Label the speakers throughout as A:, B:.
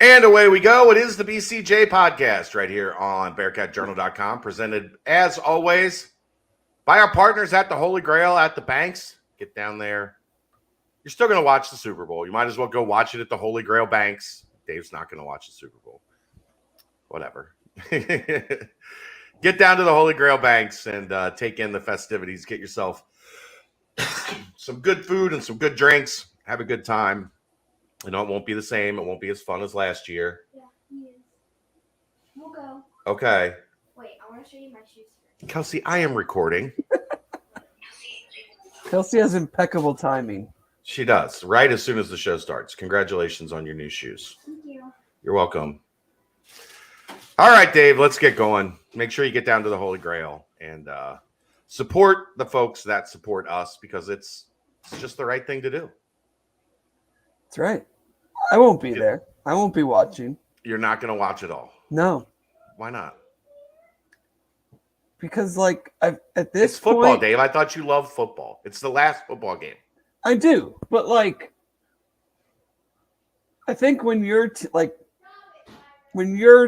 A: And away we go. It is the BCJ podcast right here on BearcatJournal.com, presented as always by our partners at the Holy Grail at the Banks. Get down there. You're still going to watch the Super Bowl. You might as well go watch it at the Holy Grail Banks. Dave's not going to watch the Super Bowl. Whatever. Get down to the Holy Grail Banks and take in the festivities. Get yourself some good food and some good drinks. Have a good time. You know, it won't be the same. It won't be as fun as last year.
B: Yeah, he is. We'll go.
A: Okay.
B: Wait, I want to show you my shoes first.
A: Kelsey, I am recording.
C: Kelsey has impeccable timing.
A: She does, right as soon as the show starts. Congratulations on your new shoes.
B: Thank you.
A: You're welcome. All right, Dave, let's get going. Make sure you get down to the Holy Grail and support the folks that support us because it's just the right thing to do.
C: That's right. I won't be there. I won't be watching.
A: You're not going to watch it all.
C: No.
A: Why not?
C: Because, at this
A: It's football,
C: point,
A: Dave. I thought you loved football. It's the last football game.
C: I do. But, I think when your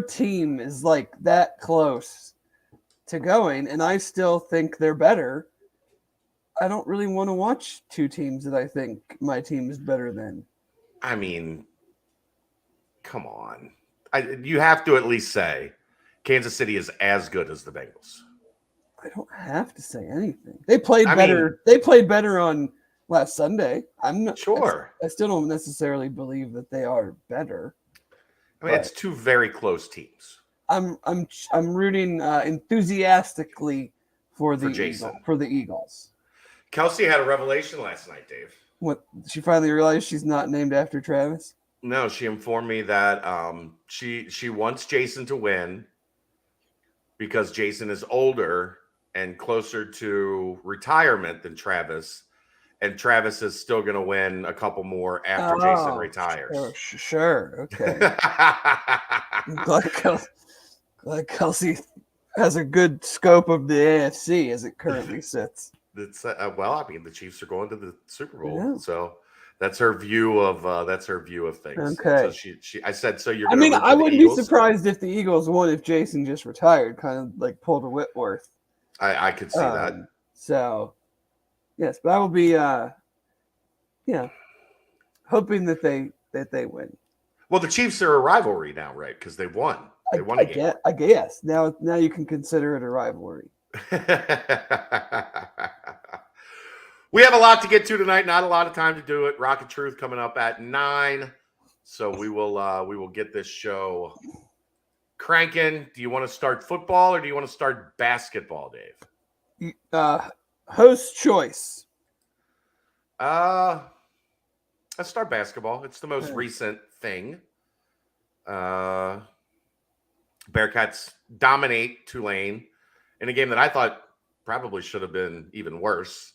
C: team is, that close to going, and I still think they're better, I don't really want to watch two teams that I think my team is better than.
A: I mean, come on. You have to at least say Kansas City is as good as the Bengals.
C: I don't have to say anything. They played better. They played better on last Sunday. I'm not
A: sure.
C: I still don't necessarily believe that they are better.
A: I mean, it's two very close teams.
C: I'm rooting enthusiastically for the Eagles.
A: Kelsey had a revelation last night, Dave.
C: What? She finally realized she's not named after Travis?
A: No, she informed me that she wants Jason to win because Jason is older and closer to retirement than Travis, and Travis is still going to win a couple more after Jason retires.
C: Sure. Okay. glad Kelsey has a good scope of the AFC as it currently sits.
A: It's the Chiefs are going to the Super Bowl, so that's her view of things.
C: Okay.
A: So I said, so you're.
C: I wouldn't be surprised if the Eagles won if Jason just retired, kind of like pulled a Whitworth.
A: I could see that.
C: So, yes, but I will be, hoping that they win.
A: Well, the Chiefs are a rivalry now, right? Because they won. They won a game.
C: I guess now you can consider it a rivalry.
A: We have a lot to get to tonight. Not a lot of time to do it. Rocket Truth coming up at 9, so we will get this show cranking. Do you want to start football or do you want to start basketball, Dave?
C: Host choice.
A: Let's start basketball. It's the most recent thing. Bearcats dominate Tulane in a game that I thought probably should have been even worse.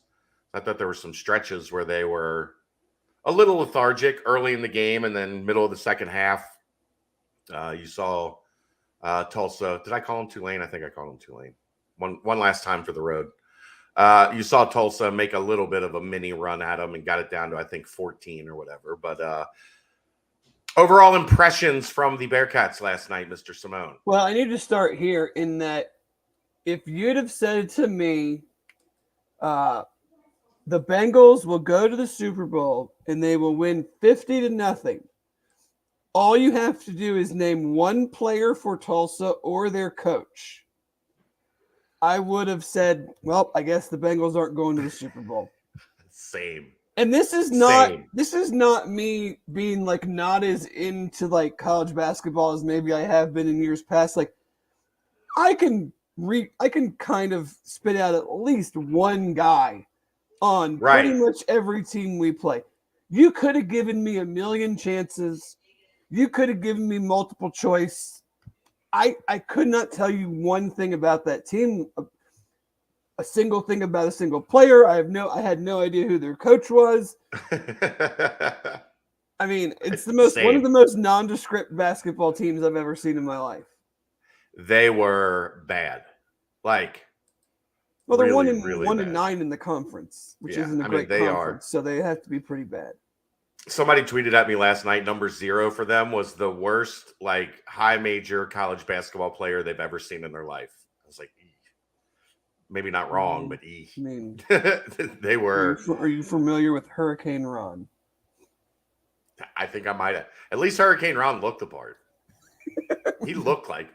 A: I thought there were some stretches where they were a little lethargic early in the game, and then middle of the second half, you saw Tulsa. Did I call him Tulane? I think I called him Tulane. One last time for the road. You saw Tulsa make a little bit of a mini run at them and got it down to, I think, 14 or whatever. But overall impressions from the Bearcats last night, Mr. Simone.
C: Well, I need to start here in that if you'd have said to me, the Bengals will go to the Super Bowl and they will win 50-0. All you have to do is name one player for Tulsa or their coach. I would have said, well, I guess the Bengals aren't going to the Super Bowl.
A: Same.
C: And this is not me being not as into college basketball as maybe I have been in years past. I can kind of spit out at least one guy on pretty much every team we play. You could have given me a million chances. You could have given me multiple choice. I could not tell you one thing about that team, a single thing about a single player. I had no idea who their coach was. I mean, it's one of the most nondescript basketball teams I've ever seen in my life.
A: They were bad.
C: Well, they're really 1-9 in the conference, which isn't a great conference, so they have to be pretty bad.
A: Somebody tweeted at me last night. Number 0 for them was the worst, like high major college basketball player they've ever seen in their life. I was like, maybe not wrong, but
C: I mean,
A: they were.
C: Are you familiar with Hurricane Ron?
A: I think I might have. At least Hurricane Ron looked the part. He looked like.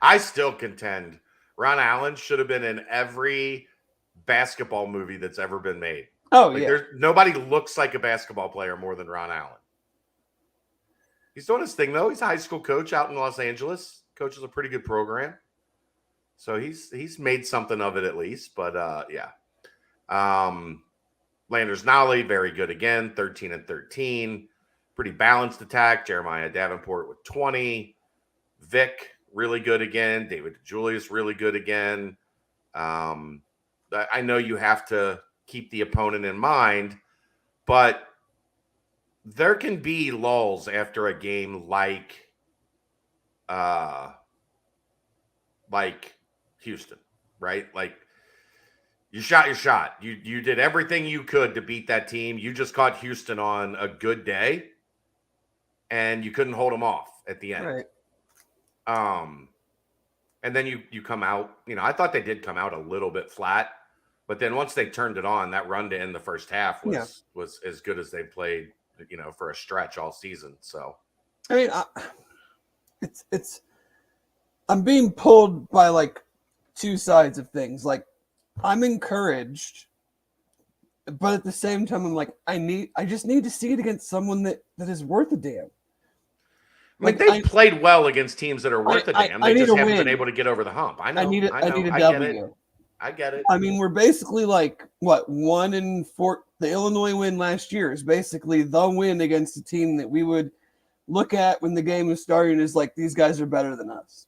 A: I still contend Ron Allen should have been in every basketball movie that's ever been made.
C: Oh,
A: like,
C: yeah.
A: Nobody looks like a basketball player more than Ron Allen. He's doing his thing, though. He's a high school coach out in Los Angeles. Coaches a pretty good program. So he's made something of it at least. But, yeah. Landers Nolly, very good again, 13 and 13. Pretty balanced attack. Jeremiah Davenport with 20. Vic, really good again. David Julius, really good again. I know you have to keep the opponent in mind, but there can be lulls after a game like Houston, right? Like you shot your shot. You did everything you could to beat that team. You just caught Houston on a good day, and you couldn't hold them off at the end.
C: Right.
A: And then you come out, I thought they did come out a little bit flat, but then once they turned it on, that run to end the first half was as good as they played, for a stretch all season. So,
C: I mean, I'm being pulled by like two sides of things. Like I'm encouraged, but at the same time, I'm like, I just need to see it against someone that is worth a damn.
A: Like they've played well against teams that are worth a damn. They just haven't been able to get over the hump. I know.
C: I need a
A: I
C: W.
A: I get it.
C: I mean, we're basically like 1-4. The Illinois win last year is basically the win against a team that we would look at when the game was starting as like these guys are better than us.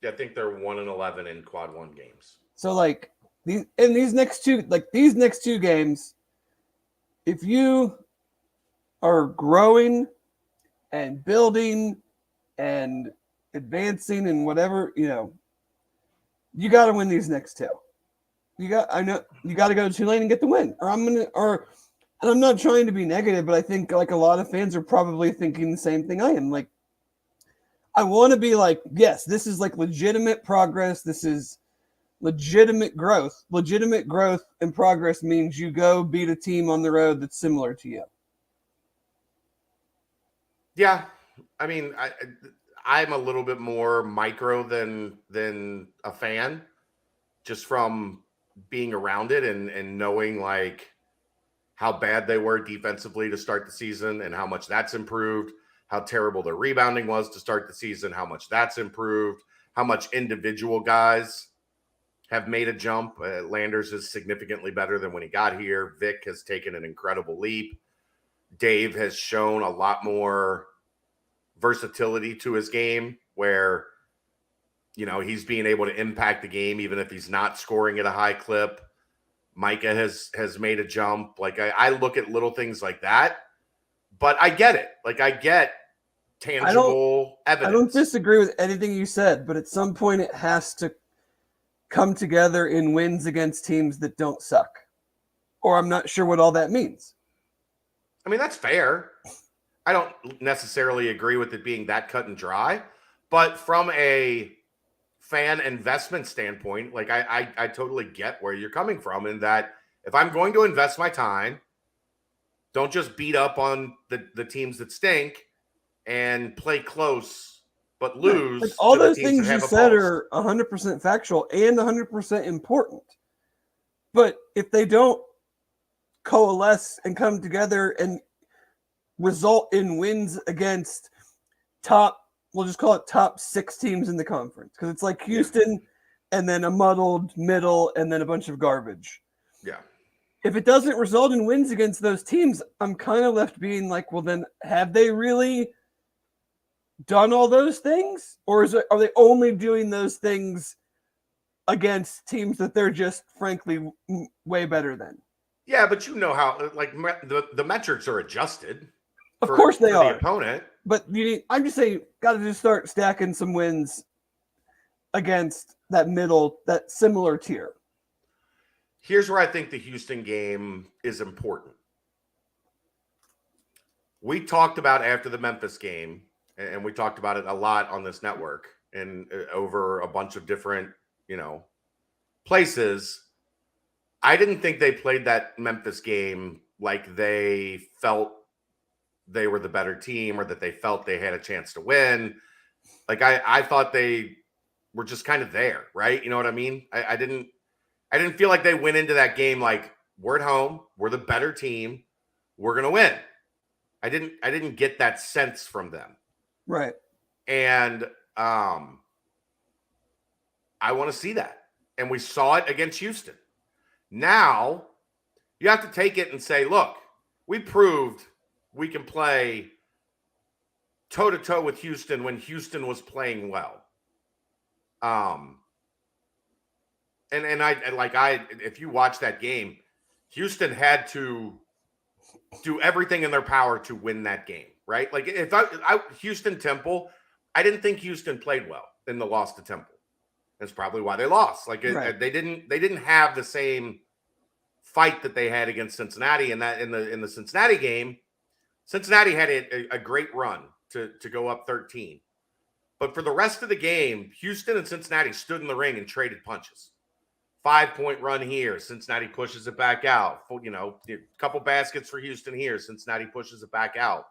A: Yeah, I think they're 1-11 in quad 1 games.
C: So like these next two games, if you are growing and building and advancing and whatever, you got to win these next two. You got to go to Tulane and get the win. And I'm not trying to be negative, but I think like a lot of fans are probably thinking the same thing I am. Like, I want to be like, yes, this is like legitimate progress. This is legitimate growth. Legitimate growth and progress means you go beat a team on the road that's similar to you.
A: Yeah. I mean, I'm a little bit more micro than a fan, just from being around it and knowing like how bad they were defensively to start the season and how much that's improved, how terrible their rebounding was to start the season, how much that's improved, how much individual guys have made a jump. Landers is significantly better than when he got here. Vic has taken an incredible leap. Dave has shown a lot more versatility to his game where, he's being able to impact the game even if he's not scoring at a high clip. Micah has made a jump. Like I look at little things like that, but I get it. Like I get tangible evidence.
C: I don't disagree with anything you said, but at some point it has to come together in wins against teams that don't suck. Or I'm not sure what all that means.
A: I mean, that's fair. I don't necessarily agree with it being that cut and dry, but from a fan investment standpoint, like I totally get where you're coming from in that if I'm going to invest my time, don't just beat up on the teams that stink and play close, but lose.
C: Like all those things you said are 100% factual and 100% important. But if they don't coalesce and come together and result in wins against we'll just call it top 6 teams in the conference, because it's like Houston and then a muddled middle and then a bunch of garbage.
A: Yeah.
C: If it doesn't result in wins against those teams, I'm kind of left being like, well, then have they really done all those things? Or are they only doing those things against teams that they're just frankly way better than?
A: Yeah, but how like the metrics are adjusted.
C: Of course they are.
A: The opponent.
C: But I'm just saying, got to just start stacking some wins against that similar tier.
A: Here's where I think the Houston game is important. we talked about after the Memphis game, and we talked about it a lot on this network and over a bunch of different, places. I didn't think they played that Memphis game like they felt they were the better team or that they felt they had a chance to win. Like I thought they were just kind of there, right? You know what I mean? I didn't feel like they went into that game like we're at home, we're the better team, we're gonna win. I didn't get that sense from them.
C: Right.
A: And I want to see that. And we saw it against Houston. Now you have to take it and say, look, we proved we can play toe-to-toe with Houston when Houston was playing well. If you watch that game, Houston had to do everything in their power to win that game, right? Like if Houston Temple, I didn't think Houston played well in the loss to Temple. That's probably why they lost. Like
C: Right.
A: they didn't have the same fight that they had against Cincinnati. And that in the Cincinnati game, Cincinnati had a great run to go up 13. But for the rest of the game, Houston and Cincinnati stood in the ring and traded punches. 5-point run here. Cincinnati pushes it back out. A couple baskets for Houston here. Cincinnati pushes it back out.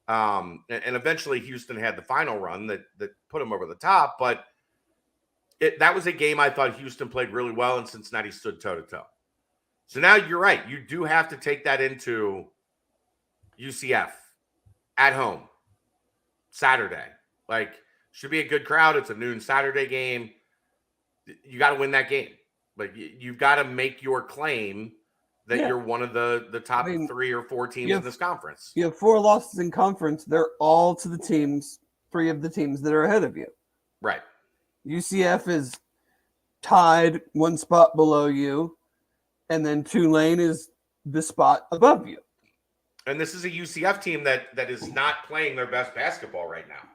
A: And eventually Houston had the final run that put them over the top. But that was a game I thought Houston played really well and Cincinnati stood toe-to-toe. So now you're right. You do have to take that into UCF at home Saturday. Like, should be a good crowd. It's a noon Saturday game. You got to win that game. Like, you've got to make your claim that you're one of the top 3 or 4 teams in this conference.
C: You have 4 losses in conference. They're all to the teams, 3 of the teams that are ahead of you.
A: Right.
C: UCF is tied 1 spot below you, and then Tulane is the spot above you.
A: And this is a UCF team that is not playing their best basketball right now.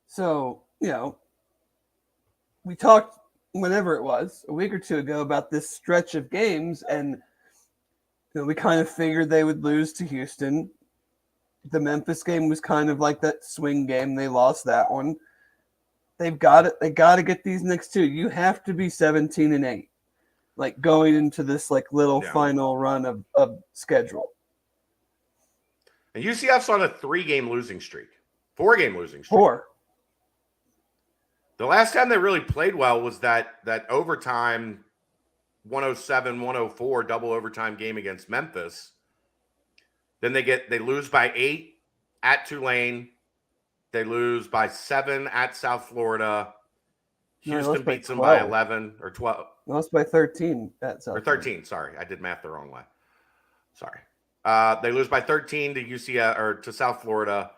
C: So, we talked whenever it was, a week or 2 ago, about this stretch of games, and we kind of figured they would lose to Houston. The Memphis game was kind of like that swing game. They lost that one. They've got it. They got to get these next 2. You have to be 17-8, like going into this like little final run of schedule.
A: And UCF's on a 3-game losing streak, 4-game losing streak.
C: 4.
A: The last time they really played well was that overtime 107-104 double overtime game against Memphis. Then they lose by 8 at Tulane. They lose by 7 at South Florida. Houston beats them by 11 or 12.
C: Lost by 13 at South.
A: Or 13, sorry. I did math the wrong way. Sorry. They lose by 13 to UCF or to South Florida.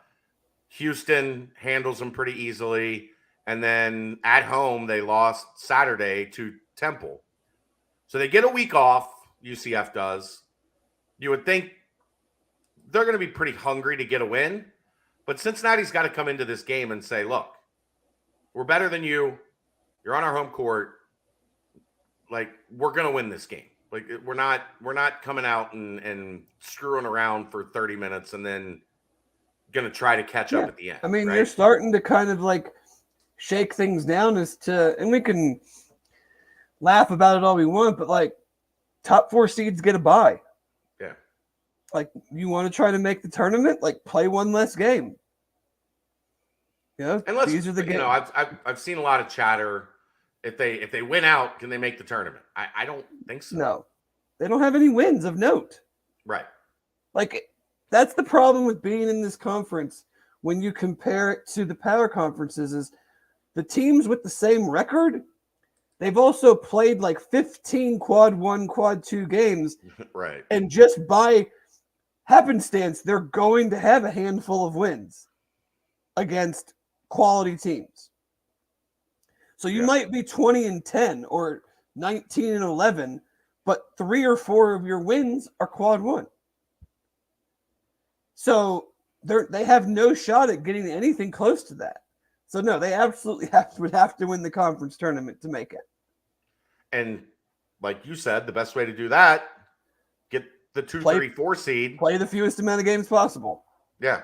A: Houston handles them pretty easily. And then at home, they lost Saturday to Temple. So they get a week off, UCF does. You would think they're going to be pretty hungry to get a win. But Cincinnati's got to come into this game and say, look, we're better than you. You're on our home court. Like, we're going to win this game. Like, we're not coming out and screwing around for 30 minutes and then going to try to catch up at the end.
C: I mean,
A: right?
C: You're starting to kind of like shake things down and we can laugh about it all we want, but like top 4 seeds get a bye.
A: Yeah.
C: Like, you want to try to make the tournament, like play one less game.
A: And
C: these are the games.
A: I've seen a lot of chatter. If they win out, can they make the tournament? I don't think so.
C: No, they don't have any wins of note.
A: Right.
C: Like, that's the problem with being in this conference when you compare it to the power conferences is the teams with the same record, they've also played like 15 quad 1, quad 2 games.
A: Right.
C: And just by happenstance, they're going to have a handful of wins against quality teams. So you might be 20-10 or 19-11, but 3 or 4 of your wins are quad 1. So they have no shot at getting anything close to that. So no, they absolutely would have to win the conference tournament to make it.
A: And like you said, the best way to do that, the 2,
C: Play-
A: 3, 4 seed.
C: Play the fewest amount of games possible.
A: Yeah.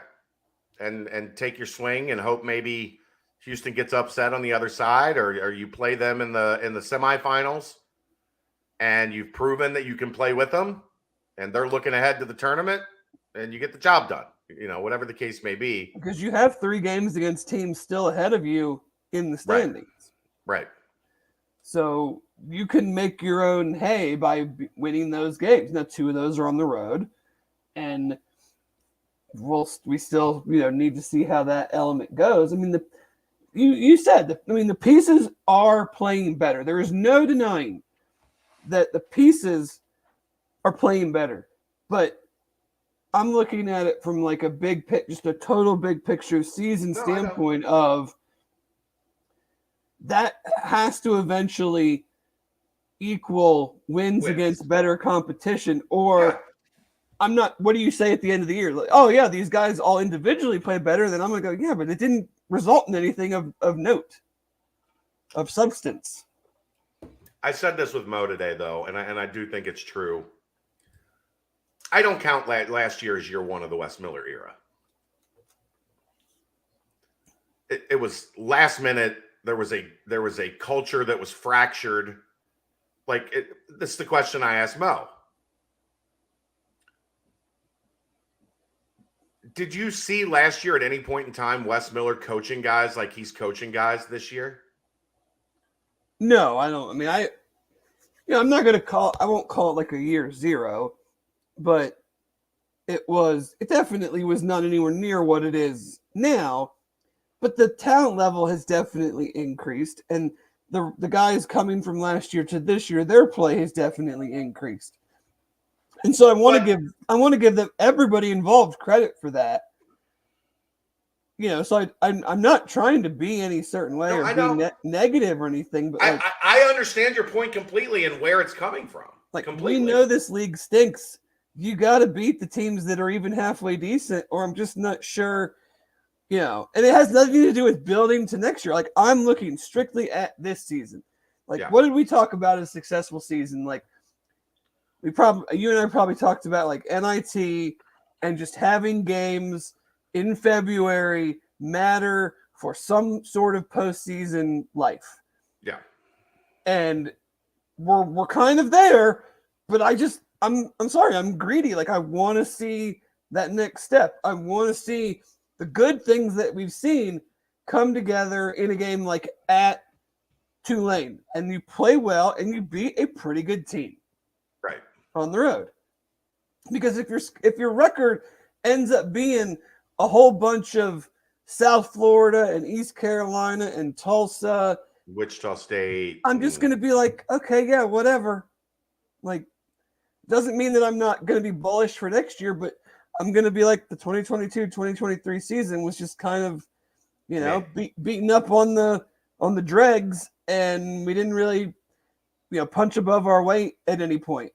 A: And take your swing and hope maybe Houston gets upset on the other side, or you play them in the semifinals and you've proven that you can play with them and they're looking ahead to the tournament and you get the job done. Whatever the case may be.
C: Because you have 3 games against teams still ahead of you in the standings.
A: Right.
C: So you can make your own hay by winning those games. Now, 2 of those are on the road, and we still need to see how that element goes. I mean, you said the pieces are playing better. There is no denying that the pieces are playing better, but I'm looking at it from like just a total big picture season standpoint of that has to eventually equal wins against better competition, or I'm not. What do you say at the end of the year? Like, oh yeah, these guys all individually play better. Then I'm gonna go, yeah, but it didn't result in anything of note, of substance.
A: I said this with Mo today, though, and I do think it's true. I don't count last year as year 1 of the Wes Miller era. It was last minute. There was a culture that was fractured. This is the question I asked Mo. Did you see last year at any point in time Wes Miller coaching guys like he's coaching guys this year?
C: No, I don't. I mean, I'm not going to I won't call it like a year 0, but it definitely was not anywhere near what it is now, but the talent level has definitely increased, and the guys coming from last year to this year, their play has definitely increased. And so I want to give them, everybody involved, credit for that. So I'm not trying to be any certain way or be negative or anything, but
A: I understand your point completely and where it's coming from.
C: Like,
A: completely.
C: We know this league stinks. You got to beat the teams that are even halfway decent, or I'm just not sure. And it has nothing to do with building to next year. Like, I'm looking strictly at this season. Like, What did we talk about as a successful season? Like, you and I probably talked about like NIT and just having games in February matter for some sort of postseason life.
A: Yeah.
C: And we're kind of there, but I'm sorry, I'm greedy. Like, I want to see that next step. I want to see the good things that we've seen come together in a game like at Tulane, and you play well and you beat a pretty good team.
A: Right.
C: On the road. Because if your record ends up being a whole bunch of South Florida and East Carolina and Tulsa,
A: Wichita State,
C: I'm just going to be like, okay, yeah, whatever. Like, doesn't mean that I'm not going to be bullish for next year, but I'm going to be like the 2022-2023 season was just kind of, beaten up on the dregs, and we didn't really, punch above our weight at any point.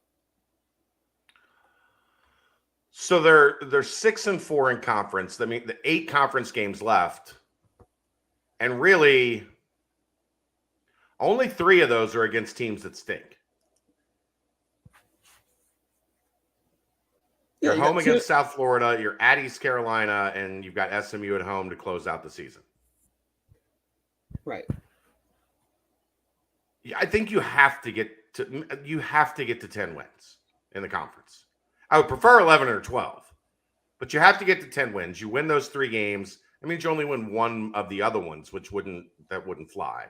A: So they're 6-4 in conference. I mean, the 8 conference games left, and really, only 3 of those are against teams that stink. You're home against South Florida, you're at East Carolina, and you've got SMU at home to close out the season.
C: Right.
A: Yeah, I think you have to get to 10 wins in the conference. I would prefer 11 or 12, but you have to get to 10 wins. You win those 3 games. That means you only win 1 of the other ones, which wouldn't fly.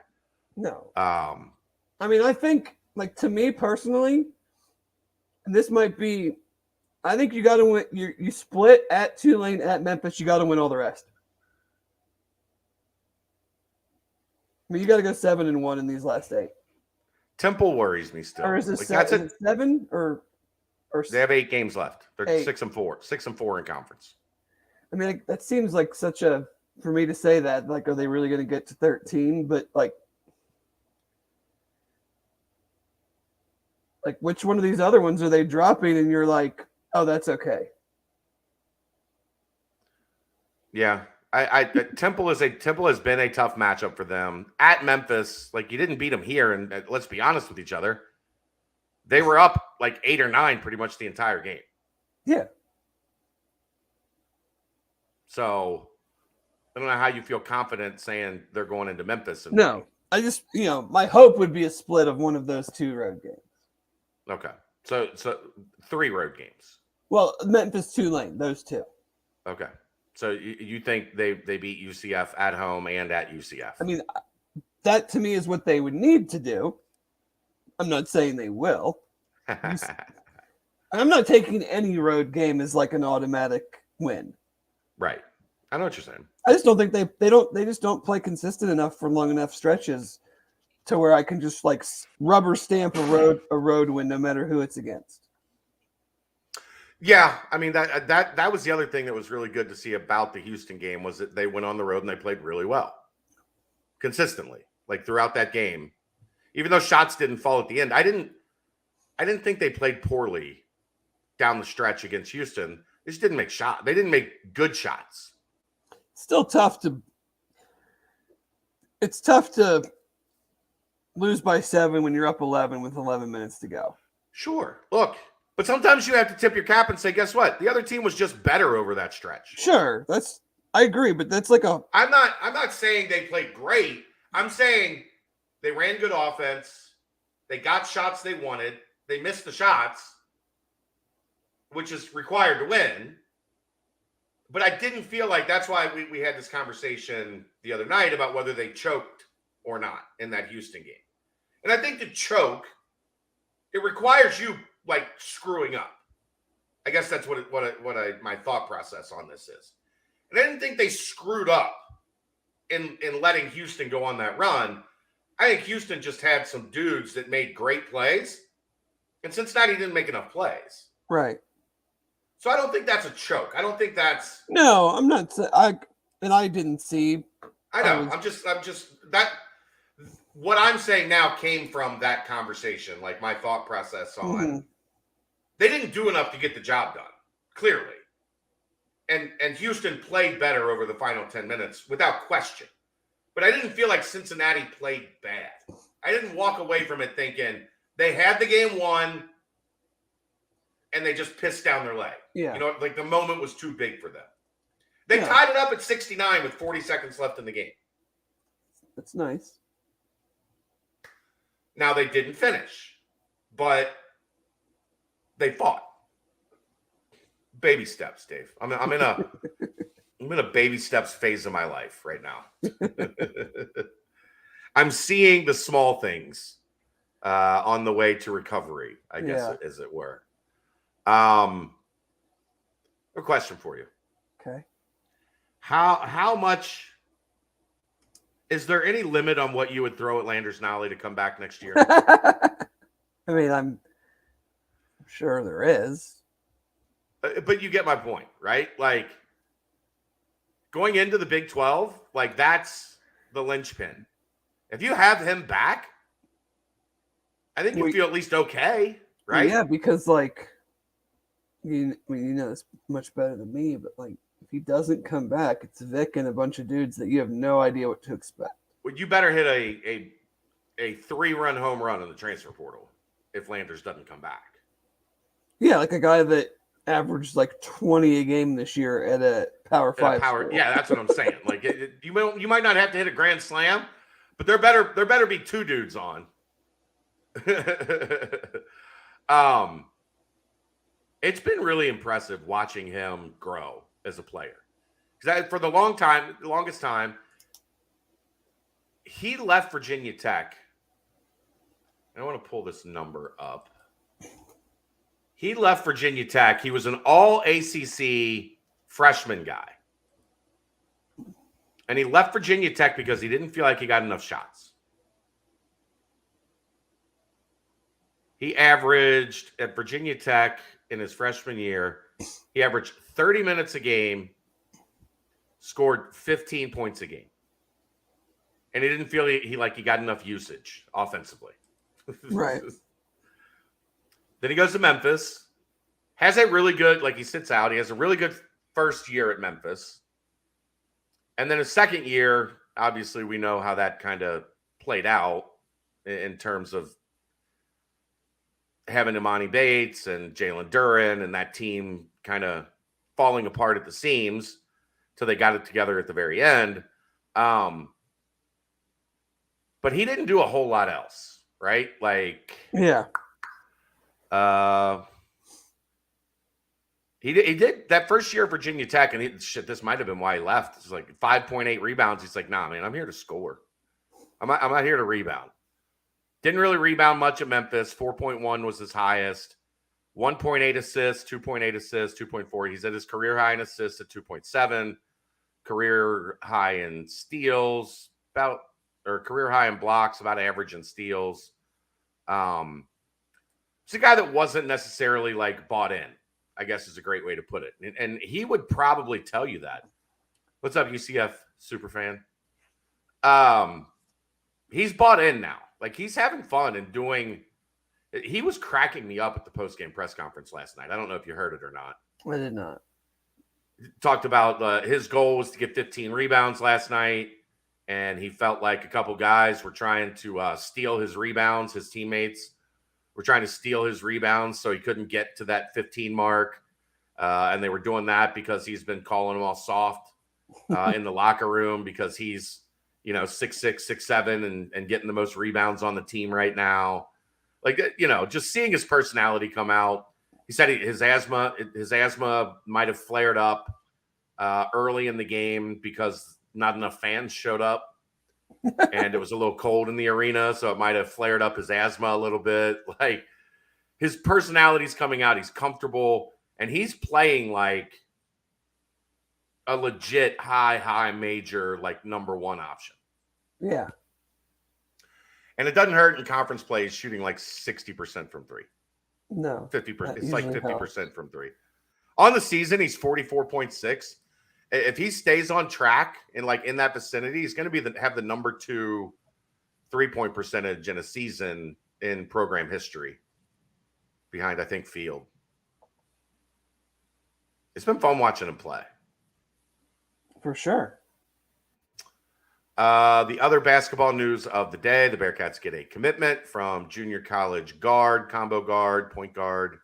C: No. I mean, I think, like, to me personally, and this might be, I think you got to win. You split at Tulane, at Memphis. You got to win all the rest. I mean, you got to go 7-1 in these last 8.
A: Temple worries me still.
C: Or is it 7 or
A: they have 8 games left. They're
C: 8.
A: 6-4, 6-4 in conference.
C: I mean, that seems like for me to say that, like, are they really going to get to 13? But like, which one of these other ones are they dropping? And you're like, oh, that's okay.
A: Yeah. Temple has been a tough matchup for them at Memphis. Like, you didn't beat them here, and let's be honest with each other, they were up like 8 or 9 pretty much the entire game.
C: Yeah.
A: So I don't know how you feel confident saying they're going into Memphis. And
C: No, I just, my hope would be a split of one of those 2 road games.
A: Okay. So 3 road games.
C: Well, Memphis, Tulane, those 2.
A: Okay. So you think they beat UCF at home and at UCF?
C: I mean, that to me is what they would need to do. I'm not saying they will. I'm not taking any road game as like an automatic win.
A: Right. I know what you're saying.
C: I just don't think they just don't play consistent enough for long enough stretches to where I can just like rubber stamp a road win no matter who it's against.
A: Yeah, I mean that was the other thing that was really good to see about the Houston game was that they went on the road and they played really well. Consistently. Like throughout that game. Even though shots didn't fall at the end, I didn't think they played poorly down the stretch against Houston. They just didn't make shots. They didn't make good shots.
C: Still tough to it's tough to lose by 7 when you're up 11 with 11 minutes to go.
A: Sure. Look, but sometimes you have to tip your cap and say, guess what? The other team was just better over that stretch.
C: Sure. I agree, but that's like
A: I'm not saying they played great. I'm saying they ran good offense. They got shots they wanted. They missed the shots, which is required to win. But I didn't feel like that's why we had this conversation the other night about whether they choked or not in that Houston game. And I think to choke, it requires you like screwing up. I guess that's what my thought process on this is. And I didn't think they screwed up in letting Houston go on that run. I think Houston just had some dudes that made great plays, and Cincinnati didn't make enough plays.
C: right.
A: So I don't think that's a choke. I don't think that's.
C: No, I'm not. I didn't see.
A: I know. I'm just that. What I'm saying now came from that conversation, like my thought process on.
C: Mm-hmm.
A: They didn't do enough to get the job done, clearly. And Houston played better over the final 10 minutes without question. But I didn't feel like Cincinnati played bad. I didn't walk away from it thinking they had the game won and they just pissed down their leg.
C: Yeah.
A: Like the moment was too big for them. They tied it up at 69 with 40 seconds left in the game.
C: That's nice.
A: Now they didn't finish, but they fought. Baby steps, Dave. I'm in a baby steps phase of my life right now. I'm seeing the small things on the way to recovery, I guess, as it were. A question for you.
C: Okay.
A: How much is there any limit on what you would throw at Landers Nolly to come back next year?
C: I mean, I'm sure there is.
A: But you get my point, right? Like going into the Big 12, like that's the linchpin. If you have him back, I think you feel at least okay, right?
C: Yeah, because like you know this much better than me, but like if he doesn't come back, it's Vic and a bunch of dudes that you have no idea what to expect.
A: Well, you better hit a 3-run home run in the transfer portal if Landers doesn't come back.
C: Yeah, like a guy that averaged like 20 a game this year at a Power 5 school.
A: Yeah, that's what I'm saying. Like you might not have to hit a grand slam, but there better be 2 dudes on. It's been really impressive watching him grow as a player. Because for the longest time, he left Virginia Tech. I want to pull this number up. He left Virginia Tech. He was an all ACC freshman guy. And he left Virginia Tech because he didn't feel like he got enough shots. He averaged at Virginia Tech in his freshman year, he averaged 30 minutes a game, scored 15 points a game. And he didn't feel he got enough usage offensively.
C: Right.
A: Then he goes to Memphis, has a really good, like he sits out. He has a really good first year at Memphis. And then his second year, obviously we know how that kind of played out in terms of having Imani Bates and Jalen Duren and that team kind of falling apart at the seams till they got it together at the very end. But he didn't do a whole lot else, right? Like,
C: Yeah.
A: He did that first year at Virginia Tech, and this might have been why he left. It's like 5.8 rebounds. He's like, nah, man, I'm here to score. I'm not here to rebound. Didn't really rebound much at Memphis. 4.1 was his highest. 1.8 assists, 2.8 assists, 2.4. He's at his career high in assists at 2.7. Career high in steals, career high in blocks, about average in steals. It's a guy that wasn't necessarily like bought in, I guess is a great way to put it. And he would probably tell you that. What's up, UCF superfan? He's bought in now. Like, he's having fun and doing – he was cracking me up at the post-game press conference last night. I don't know if you heard it or not.
C: I did not.
A: Talked about his goal was to get 15 rebounds last night, and he felt like a couple guys were trying to steal his rebounds. His teammates were trying to steal his rebounds, so he couldn't get to that 15 mark. And they were doing that because he's been calling them all soft in the locker room because he's, 6'6", 6'7", and getting the most rebounds on the team right now. Like, just seeing his personality come out. He said his asthma might have flared up early in the game because not enough fans showed up. And it was a little cold in the arena, so it might have flared up his asthma a little bit. Like, his personality's coming out. He's comfortable, and he's playing like a legit high major, like number one option.
C: Yeah.
A: And it doesn't hurt in conference plays shooting like 60% from three.
C: No.
A: 50%. It's like 50% from three. On the season, he's 44.6. If he stays on track and like in that vicinity, he's going to have the number 2 3-point percentage in a season in program history, behind, I think, Field. It's been fun watching him play.
C: For sure.
A: The other basketball news of the day, the Bearcats get a commitment from junior college guard, combo guard, point guard,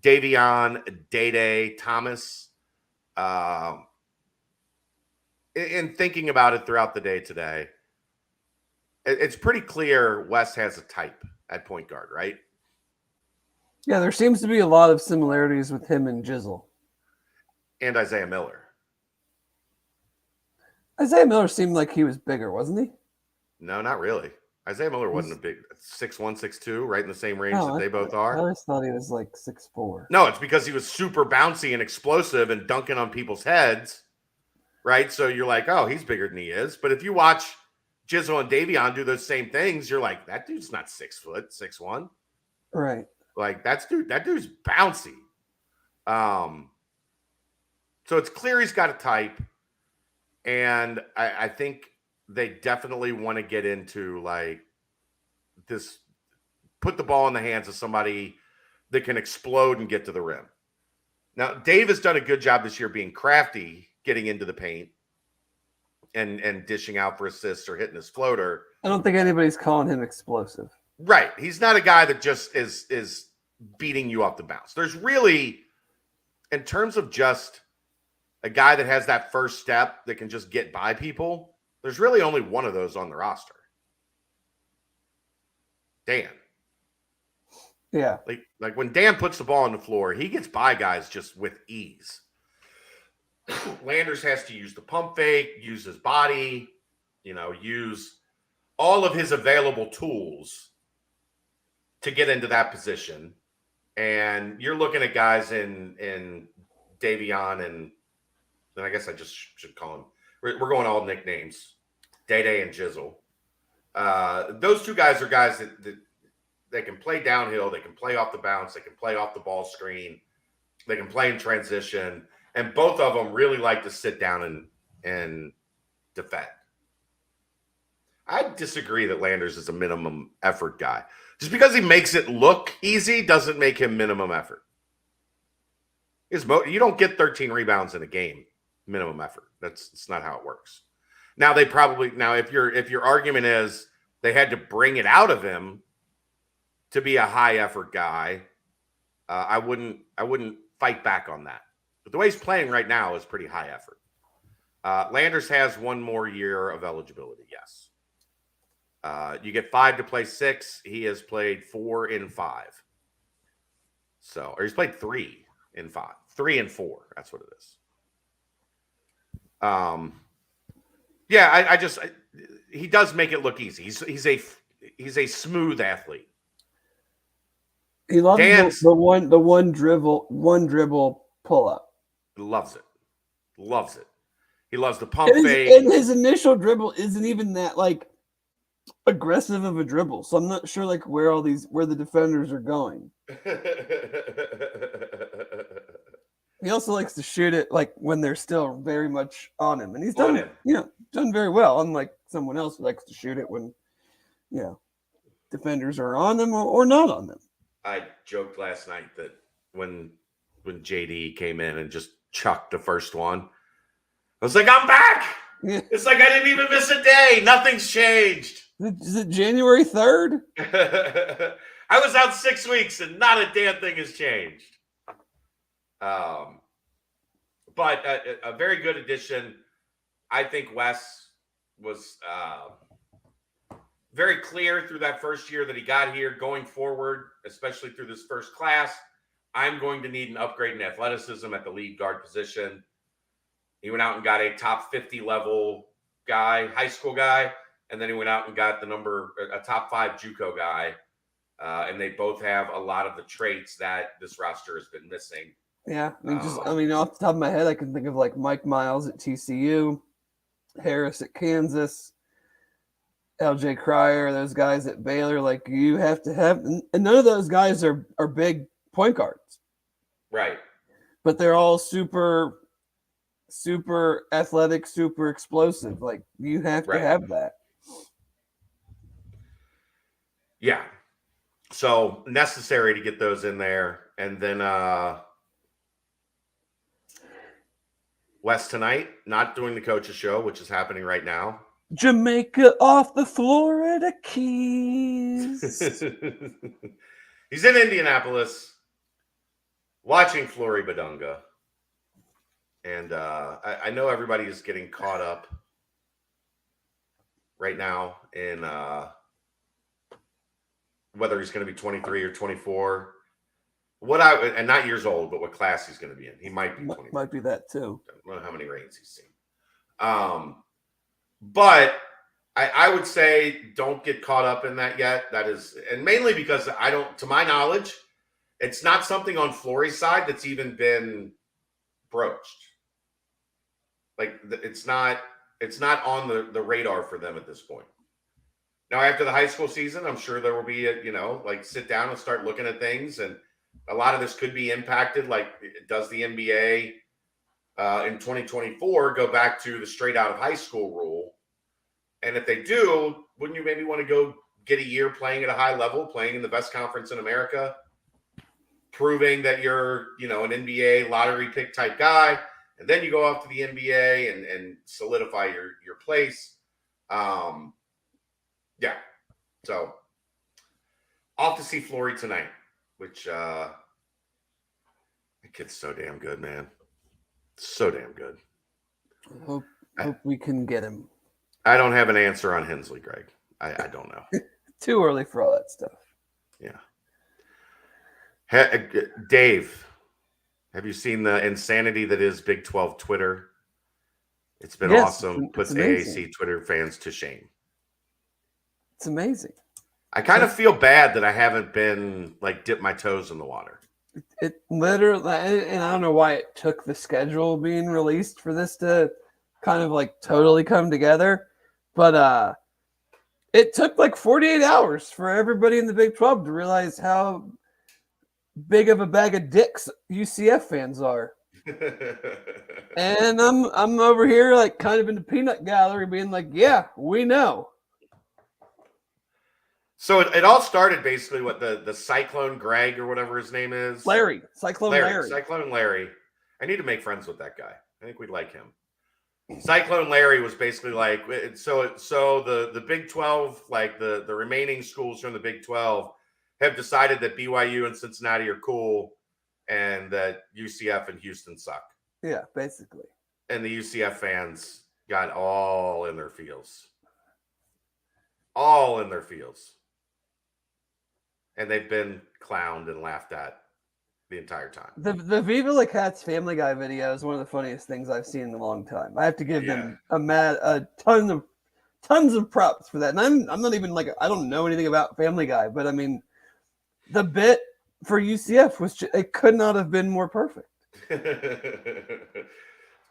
A: Davion Day Thomas. In thinking about it throughout the day today, it's pretty clear Wes has a type at point guard, right?
C: Yeah, there seems to be a lot of similarities with him and Jizzle.
A: And Isaiah Miller.
C: Isaiah Miller seemed like he was bigger, wasn't he?
A: No, not really. Isaiah Miller wasn't a big 6'1", 6'2", right in the same range that they both are.
C: I always thought he was like 6'4".
A: No, it's because he was super bouncy and explosive and dunking on people's heads, right? So you're like, oh, he's bigger than he is. But if you watch Jizzle and Davion do those same things, you're like, that dude's not 6 foot, 6'1".
C: Right.
A: Like, that dude's bouncy. So it's clear he's got a type. And I think they definitely want to get into like this, put the ball in the hands of somebody that can explode and get to the rim. Now, Dave has done a good job this year being crafty, getting into the paint and dishing out for assists or hitting his floater.
C: I don't think anybody's calling him explosive.
A: Right. He's not a guy that just is beating you off the bounce. There's really, in terms of just a guy that has that first step that can just get by people, there's really only one of those on the roster. Dan.
C: Yeah.
A: Like when Dan puts the ball on the floor, he gets by guys just with ease. Landers has to use the pump fake, use his body, use all of his available tools to get into that position. And you're looking at guys in Davion and then I guess I just should call him. We're going all nicknames. Day and Jizzle. Those two guys are guys that they can play downhill. They can play off the bounce. They can play off the ball screen. They can play in transition. And both of them really like to sit down and defend. I disagree that Landers is a minimum effort guy. Just because he makes it look easy doesn't make him minimum effort. You don't get 13 rebounds in a game. Minimum effort. That's not how it works. Now if your argument is they had to bring it out of him to be a high effort guy. I wouldn't fight back on that. But the way he's playing right now is pretty high effort. Landers has one more year of eligibility. Yes. You get 5 to play 6. He has played 4 in 5. So, or he's played 3 in 5, 3 and 4. That's what it is. Yeah, he does make it look easy. He's a smooth athlete.
C: He loves the one dribble pull up.
A: Loves it. He loves the pump fake.
C: And his initial dribble isn't even that like aggressive of a dribble. So I'm not sure like where the defenders are going. He also likes to shoot it like when they're still very much on him. And he's done done very well, unlike someone else who likes to shoot it when defenders are on them or not on them.
A: I joked last night that when JD came in and just chucked the first one, I was like, I'm back. Yeah. It's like I didn't even miss a day. Nothing's changed.
C: Is it January 3rd?
A: I was out 6 weeks and not a damn thing has changed. But a very good addition. I think Wes was very clear through that first year that he got here. Going forward, especially through this first class, I'm going to need an upgrade in athleticism at the lead guard position. He went out and got a top 50 level guy, high school guy, and then he went out and got a top 5 JUCO guy. And they both have a lot of the traits that this roster has been missing.
C: Yeah, I mean, off the top of my head, I can think of like Mike Miles at TCU, Harris at Kansas, LJ Cryer, those guys at Baylor. Like you have to have, and none of those guys are big point guards,
A: right?
C: But they're all super athletic, super explosive. Like you have to have that.
A: Yeah. So necessary to get those in there. And then West tonight, not doing the coach's show, which is happening right now.
C: Jamaica off the Florida Keys.
A: He's in Indianapolis watching Flory Badunga. And I know everybody is getting caught up right now in whether he's going to be 23 or 24. And not years old, but what class he's going to be in. He might be 24.
C: Might be that too.
A: I don't know how many reigns he's seen. But I would say don't get caught up in that yet. That is, and mainly because to my knowledge, it's not something on Flory's side that's even been broached. Like it's not on the radar for them at this point. Now, after the high school season, I'm sure there will be sit down and start looking at things, and a lot of this could be impacted. Like, does the NBA in 2024 go back to the straight out of high school rule? And if they do, wouldn't you maybe want to go get a year playing at a high level, playing in the best conference in America, proving that you're, an NBA lottery pick type guy, and then you go off to the NBA and solidify your place. Yeah. So off to see Flory tonight, which the kid's so damn good, man. So damn good.
C: I hope we can get him.
A: I don't have an answer on Hensley, Greg. I don't know.
C: Too early for all that stuff.
A: Yeah. Dave, have you seen the insanity that is Big 12 Twitter? It's been awesome. Puts AAC Twitter fans to shame.
C: It's amazing.
A: I kind of feel bad that I haven't been dip my toes in the water.
C: It literally, and I don't know why it took the schedule being released for this to kind of totally come together, but it took 48 hours for everybody in the Big 12 to realize how big of a bag of dicks UCF fans are. And I'm over here kind of in the peanut gallery being yeah, we know.
A: So it all started basically what the Cyclone Greg or whatever his name is.
C: Cyclone
A: Larry. I need to make friends with that guy. I think we'd like him. Cyclone Larry was basically so the Big 12, the remaining schools from the Big 12 have decided that BYU and Cincinnati are cool and that UCF and Houston suck.
C: Yeah, basically.
A: And the UCF fans got all in their feels. All in their feels. And they've been clowned and laughed at the entire time.
C: The Viva La Cats Family Guy video is one of the funniest things I've seen in a long time. I have to give them a tons of props for that. And I'm not even like, I don't know anything about Family Guy, but I mean, the bit for UCF was it could not have been more perfect.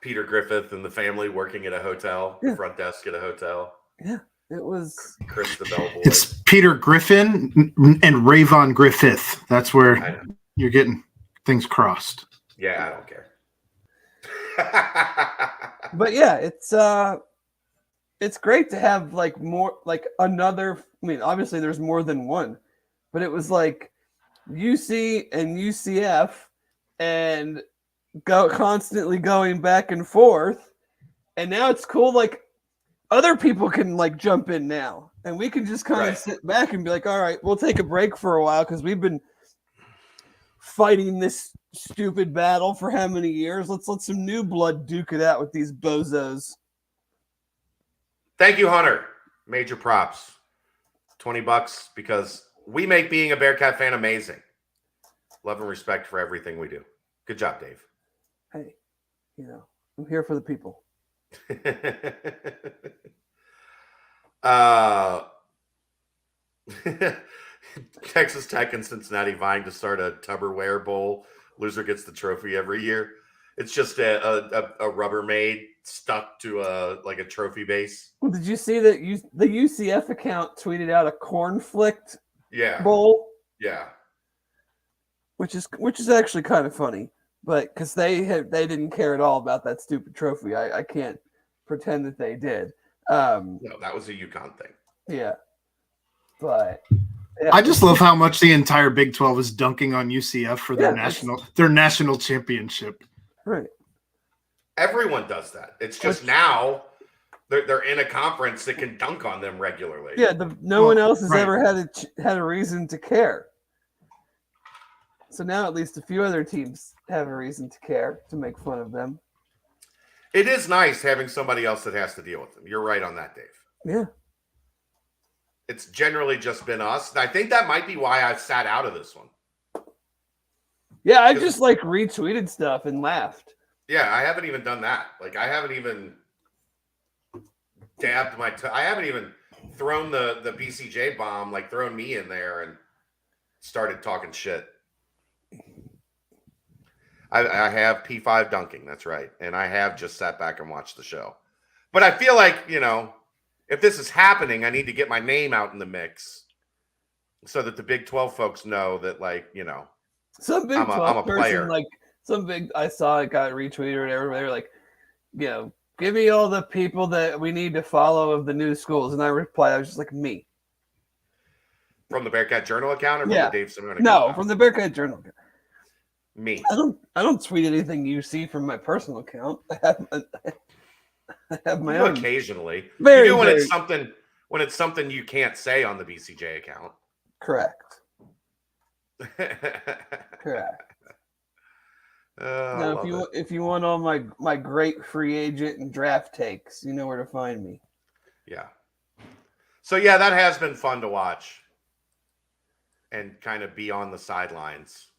A: Peter Griffith and the family working at a hotel, the front desk at a hotel.
C: Yeah, it was
A: Chris the bellboy.
D: It's Peter Griffin and Rayvon Griffith. That's where you're getting things crossed.
A: Yeah, I don't care.
C: But yeah, it's great to have like more like another. I mean, obviously there's more than one, but it was like UC and UCF and constantly going back and forth, and now it's cool. Like other people can like jump in now, and we can just kind of sit back and be like, all right, we'll take a break for a while because we've been fighting this stupid battle for how many years? Let's let some new blood duke it out with these bozos.
A: Thank you, Hunter. Major props. $20 because we make being a Bearcat fan amazing. Love and respect for everything we do. Good job, Dave.
C: Hey, I'm here for the people.
A: Texas Tech and Cincinnati vying to start a Tupperware Bowl. Loser gets the trophy every year. It's just a Rubbermaid stuck to a trophy base.
C: Well, did you see that the UCF account tweeted out a cornflict bowl?
A: Yeah.
C: Which is actually kind of funny, but because they didn't care at all about that stupid trophy. I can't pretend that they did.
A: No, that was a UConn thing.
C: Yeah, but yeah.
D: I just love how much the entire Big 12 is dunking on UCF for their national championship.
C: Right.
A: Everyone does that. It's just now they're in a conference that can dunk on them regularly.
C: Yeah, no one else has ever had a reason to care. So now at least a few other teams have a reason to care, to make fun of them.
A: It is nice having somebody else that has to deal with them. You're right on that, Dave.
C: Yeah.
A: It's generally just been us. And I think that might be why I've sat out of this one.
C: Yeah, I just like retweeted stuff and laughed.
A: Yeah, I haven't even done that. Like I haven't even dabbed my I haven't even thrown the BCJ bomb, like thrown me in there and started talking shit. I have P5 dunking, that's right. And I have just sat back and watched the show. But I feel like, if this is happening, I need to get my name out in the mix so that the Big 12 folks know that,
C: some Big 12
A: I'm a player.
C: I saw it got retweeted or whatever. They were like, give me all the people that we need to follow of the new schools. And I replied, I was just like, me.
A: From the Bearcat Journal account or from the Dave Simone account?
C: No, from the Bearcat Journal account.
A: Me.
C: I don't tweet anything you see from my personal account. I have my own.
A: Occasionally.
C: Very,
A: you do
C: very...
A: when it's something you can't say on the BCJ account.
C: Correct. Correct. Now, if you want all my great free agent and draft takes, you know where to find me.
A: Yeah. So yeah, that has been fun to watch and kind of be on the sidelines.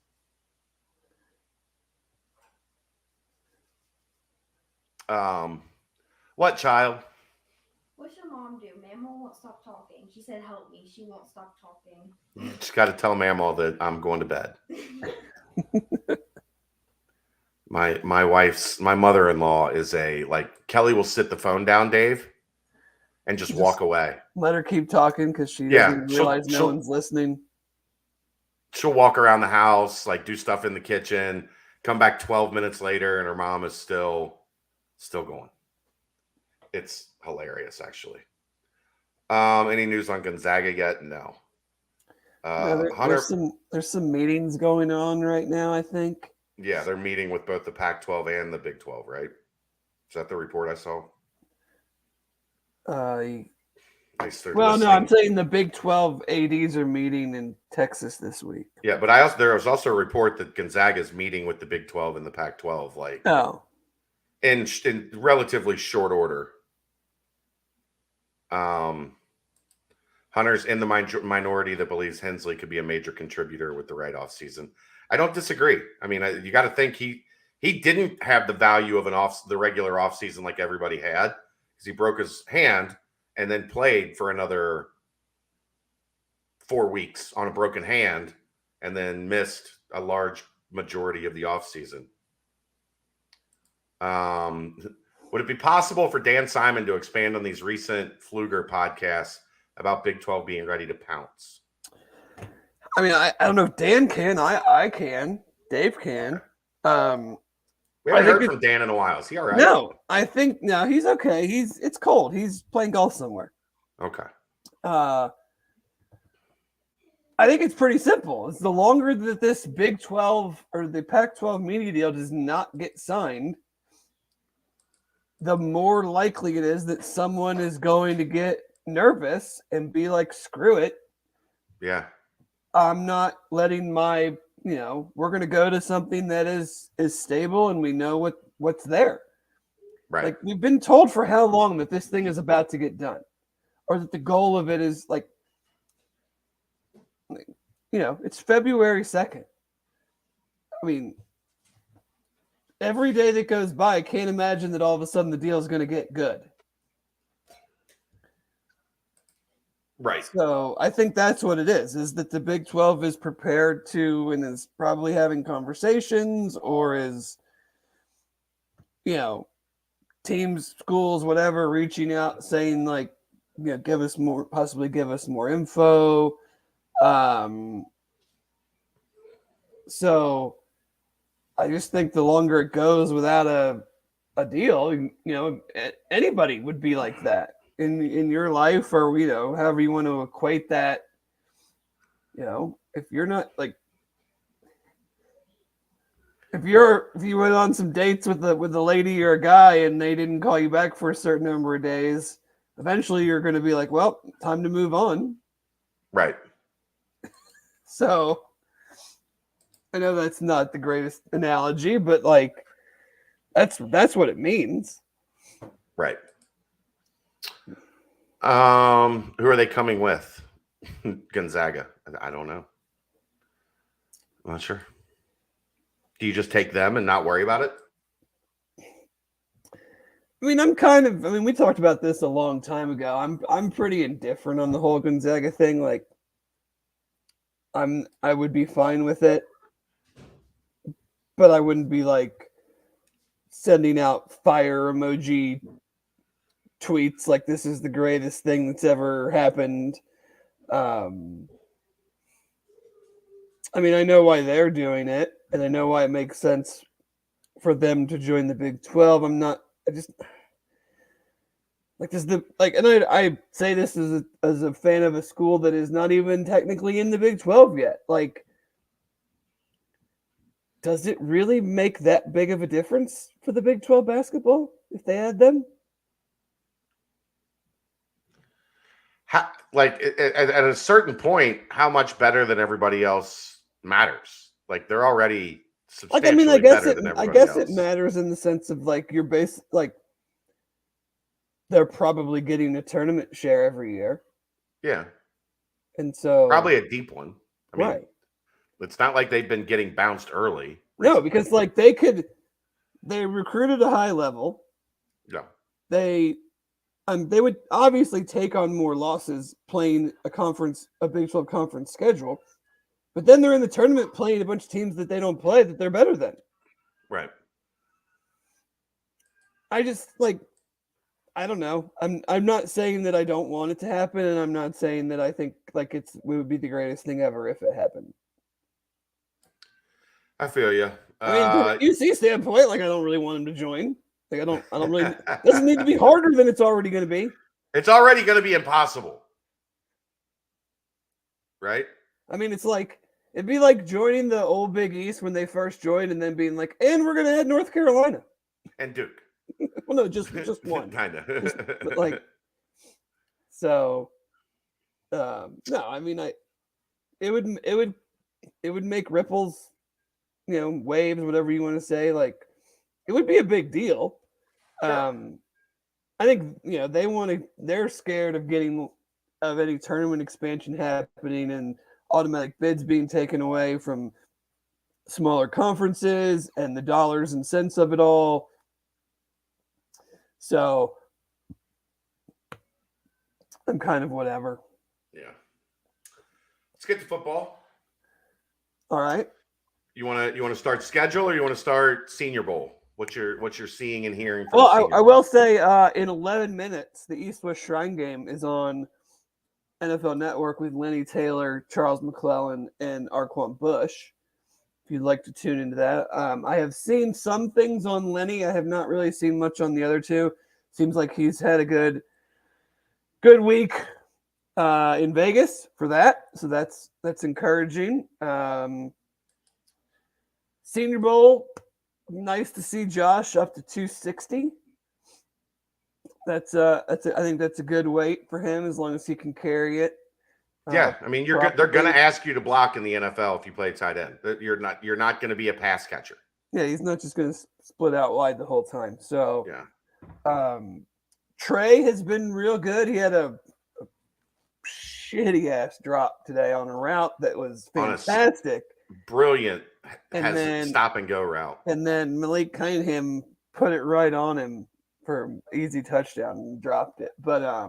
A: What, child?
B: What's your mom do? Mama won't stop talking. She said, help me. She won't stop talking.
A: You just got to tell Mama that I'm going to bed. My mother-in-law is Kelly will sit the phone down, Dave, and just walk away.
C: Let her keep talking because she doesn't realize no one's listening.
A: She'll walk around the house, do stuff in the kitchen, come back 12 minutes later, and her mom is still going. It's hilarious, actually. Any news on Gonzaga yet? No.
C: There's some meetings going on right now, I think.
A: Yeah, they're meeting with both the Pac-12 and the Big 12, right? Is that the report I saw?
C: Well, no, I'm saying the Big 12 ADs are meeting in Texas this week.
A: Yeah, but there was also a report that Gonzaga is meeting with the Big 12 and the Pac-12, like in relatively short order. Hunter's in the minority that believes Hensley could be a major contributor with the right offseason. I don't disagree. I mean, you got to think he didn't have the value of the regular offseason like everybody had because he broke his hand and then played for another 4 weeks on a broken hand and then missed a large majority of the offseason. Would it be possible for Dan Simon to expand on these recent Fluger podcasts about Big 12 being ready to pounce?
C: I mean, I don't know if Dan can. I can. Dave can.
A: We haven't heard from Dan in a while. Is he all right?
C: No, I think he's okay. It's cold. He's playing golf somewhere.
A: Okay.
C: I think it's pretty simple. It's the longer that this Big 12 or the Pac-12 media deal does not get signed, the more likely it is that someone is going to get nervous and be like, screw it.
A: Yeah.
C: I'm not letting we're going to go to something that is stable and we know what's there.
A: Right.
C: Like, we've been told for how long that this thing is about to get done or that the goal of it is like, it's February 2nd. I mean, every day that goes by, I can't imagine that all of a sudden the deal is going to get good.
A: Right.
C: So I think that's what it is that the Big 12 is prepared to and is probably having conversations or is, teams, schools, whatever, reaching out saying like, give us more info. So I just think the longer it goes without a deal, anybody would be like that in your life or, however you want to equate that, if you're not like, if you went on some dates with the lady or a guy and they didn't call you back for a certain number of days, eventually you're going to be like, well, time to move on.
A: Right.
C: So I know that's not the greatest analogy, but like that's what it means.
A: Right. Who are they coming with? Gonzaga. I don't know. I'm not sure. Do you just take them and not worry about it?
C: I mean, we talked about this a long time ago. I'm pretty indifferent on the whole Gonzaga thing. Like, I would be fine with it, but I wouldn't be like sending out fire emoji tweets like this is the greatest thing that's ever happened. I mean, I know why they're doing it, and I know why it makes sense for them to join the Big 12. And I say this as a fan of a school that is not even technically in the Big 12 yet. Like, does it really make that big of a difference for the Big 12 basketball if they add them?
A: At a certain point, how much better than everybody else matters? Like, they're already substantially better than everybody else.
C: It matters in the sense of like your base, like they're probably getting a tournament share every year.
A: Yeah.
C: And so
A: probably a deep one. I mean,
C: right.
A: It's not like they've been getting bounced early.
C: No, because like they recruited a high level.
A: Yeah.
C: They would obviously take on more losses playing a Big 12 conference schedule, but then they're in the tournament playing a bunch of teams that they don't play that they're better than.
A: Right.
C: I just I don't know. I'm not saying that I don't want it to happen, and I'm not saying that I think like it would be the greatest thing ever if it happened.
A: I feel you.
C: I mean, from a UC standpoint, like I don't really want him to join. Like I don't really. It doesn't need to be harder than it's already going to be.
A: It's already going to be impossible, right?
C: I mean, it'd be like joining the old Big East when they first joined, and then being like, "And we're going to add North Carolina
A: and Duke."
C: Well, no, just one,
A: kind of.
C: like. So, no, I mean, it would make ripples, waves, whatever you want to say. Like, it would be a big deal.
A: Sure.
C: I think they're scared of any tournament expansion happening and automatic bids being taken away from smaller conferences and the dollars and cents of it all. So I'm kind of whatever.
A: Yeah. Let's get to football.
C: All right.
A: You want to start schedule, or you want to start Senior Bowl? What you're seeing and hearing from
C: Well,
A: the
C: I will say in 11 minutes, the East-West Shrine game is on NFL Network with Lenny Taylor, Charles McClellan, and Arquan Bush. If you'd like to tune into that. I have seen some things on Lenny. I have not really seen much on the other two. Seems like he's had a good week in Vegas for that. So that's encouraging. Senior Bowl, nice to see Josh up to 260. I think that's a good weight for him as long as he can carry it.
A: Yeah, I mean, they're going to ask you to block in the NFL if you play tight end. You're not going to be a pass catcher.
C: Yeah, he's not just going to split out wide the whole time. So,
A: yeah.
C: Trey has been real good. He had a shitty ass drop today on a route that was fantastic.
A: Brilliant
C: and
A: stop and go route.
C: And then Malik Cunningham put it right on him for an easy touchdown and dropped it. But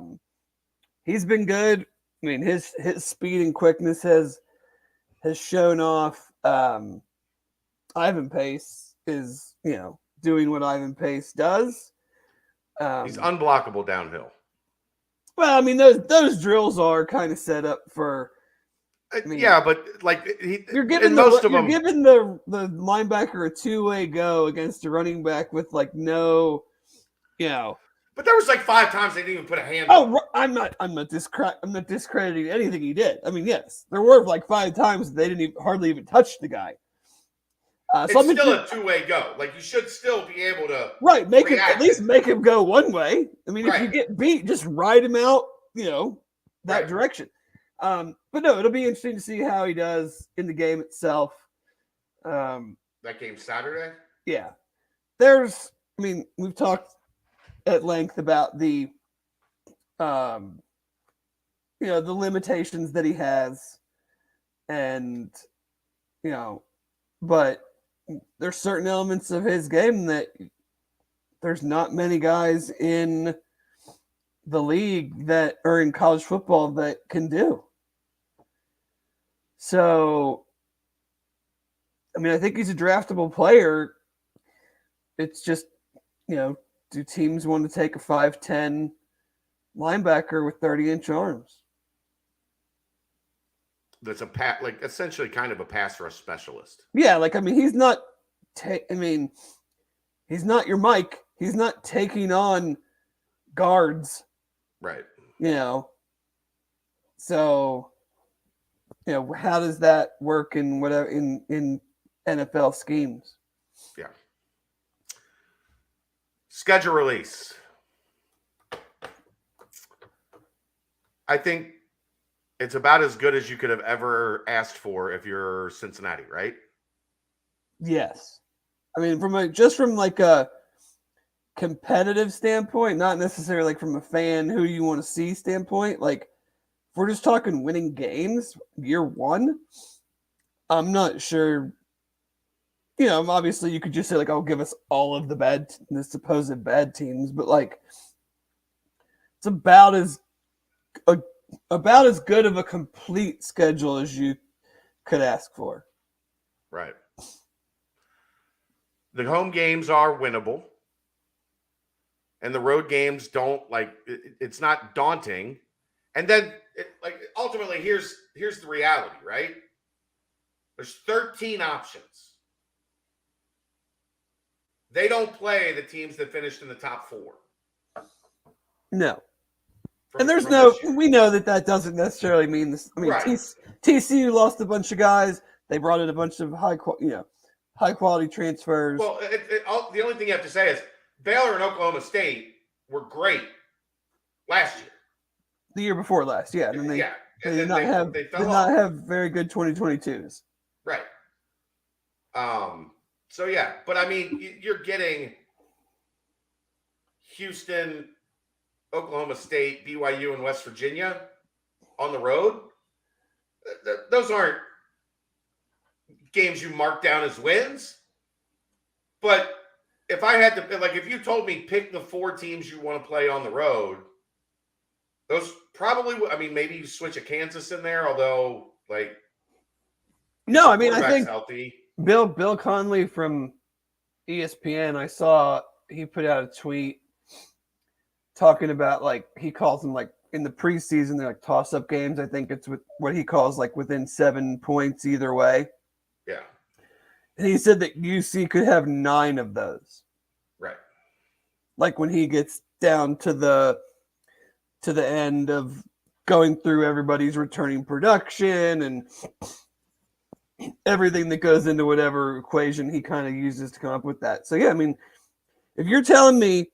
C: he's been good. I mean, his speed and quickness has shown off. Ivan Pace is, doing what Ivan Pace does.
A: He's unblockable downhill.
C: Well, I mean, those drills are kind of set up for.
A: Yeah, but like
C: you're giving the linebacker a two-way go against a running back with like no,
A: But there was like 5 times they didn't even put a hand.
C: Oh, I'm not discrediting anything he did. I mean, yes, there were like 5 times they didn't hardly even touch the guy.
A: It's still a two-way go. Like you should still be able to
C: at least make him go one way. I mean, if you get beat, just ride him out. That direction. But no, it'll be interesting to see how he does in the game itself.
A: That game Saturday?
C: Yeah. We've talked at length about the the limitations that he has, and but there's certain elements of his game that there's not many guys in the league that are in college football that can do. So, I mean, I think he's a draftable player. It's just, do teams want to take a 5'10" linebacker with 30-inch arms?
A: That's essentially kind of a pass rush specialist.
C: Yeah, he's not. He's not your Mike. He's not taking on guards.
A: Right.
C: So, how does that work in whatever in NFL schemes?
A: Yeah. Schedule release. I think it's about as good as you could have ever asked for if you're Cincinnati, right?
C: Yes. I mean, from a competitive standpoint, not necessarily from a fan who you want to see standpoint. Like, if we're just talking winning games year one, I'm not sure. Obviously you could just say give us all of the supposed bad teams, but it's about as good of a complete schedule as you could ask for.
A: Right. The home games are winnable. And the road games it's not daunting. And then ultimately here's the reality, right? There's 13 options. They don't play the teams that finished in the top 4.
C: No. And we know that doesn't necessarily mean this. I mean, TCU lost a bunch of guys. They brought in a bunch of high quality transfers.
A: Well, the only thing you have to say is Baylor and Oklahoma State were great last year.
C: The year before last, yeah. And then they
A: and
C: did
A: then they fell off.
C: not have very good 2022s.
A: Right. So yeah, but I mean, you're getting Houston, Oklahoma State, BYU, and West Virginia on the road. Those aren't games you mark down as wins. But if I had to, like, if you told me pick the 4 teams you want to play on the road, those probably, I mean, maybe you switch a Kansas in there, although, like,
C: no, I mean, I think
A: healthy.
C: Bill Conley from ESPN, I saw he put out a tweet talking about, like, he calls them, like, in the preseason, they're like toss-up games. I think it's with what he calls, like, within 7 points either way.
A: Yeah.
C: And he said that UC could have 9 of those.
A: Right.
C: Like when he gets down to the end of going through everybody's returning production and everything that goes into whatever equation he kind of uses to come up with that. So yeah, I mean, if you're telling me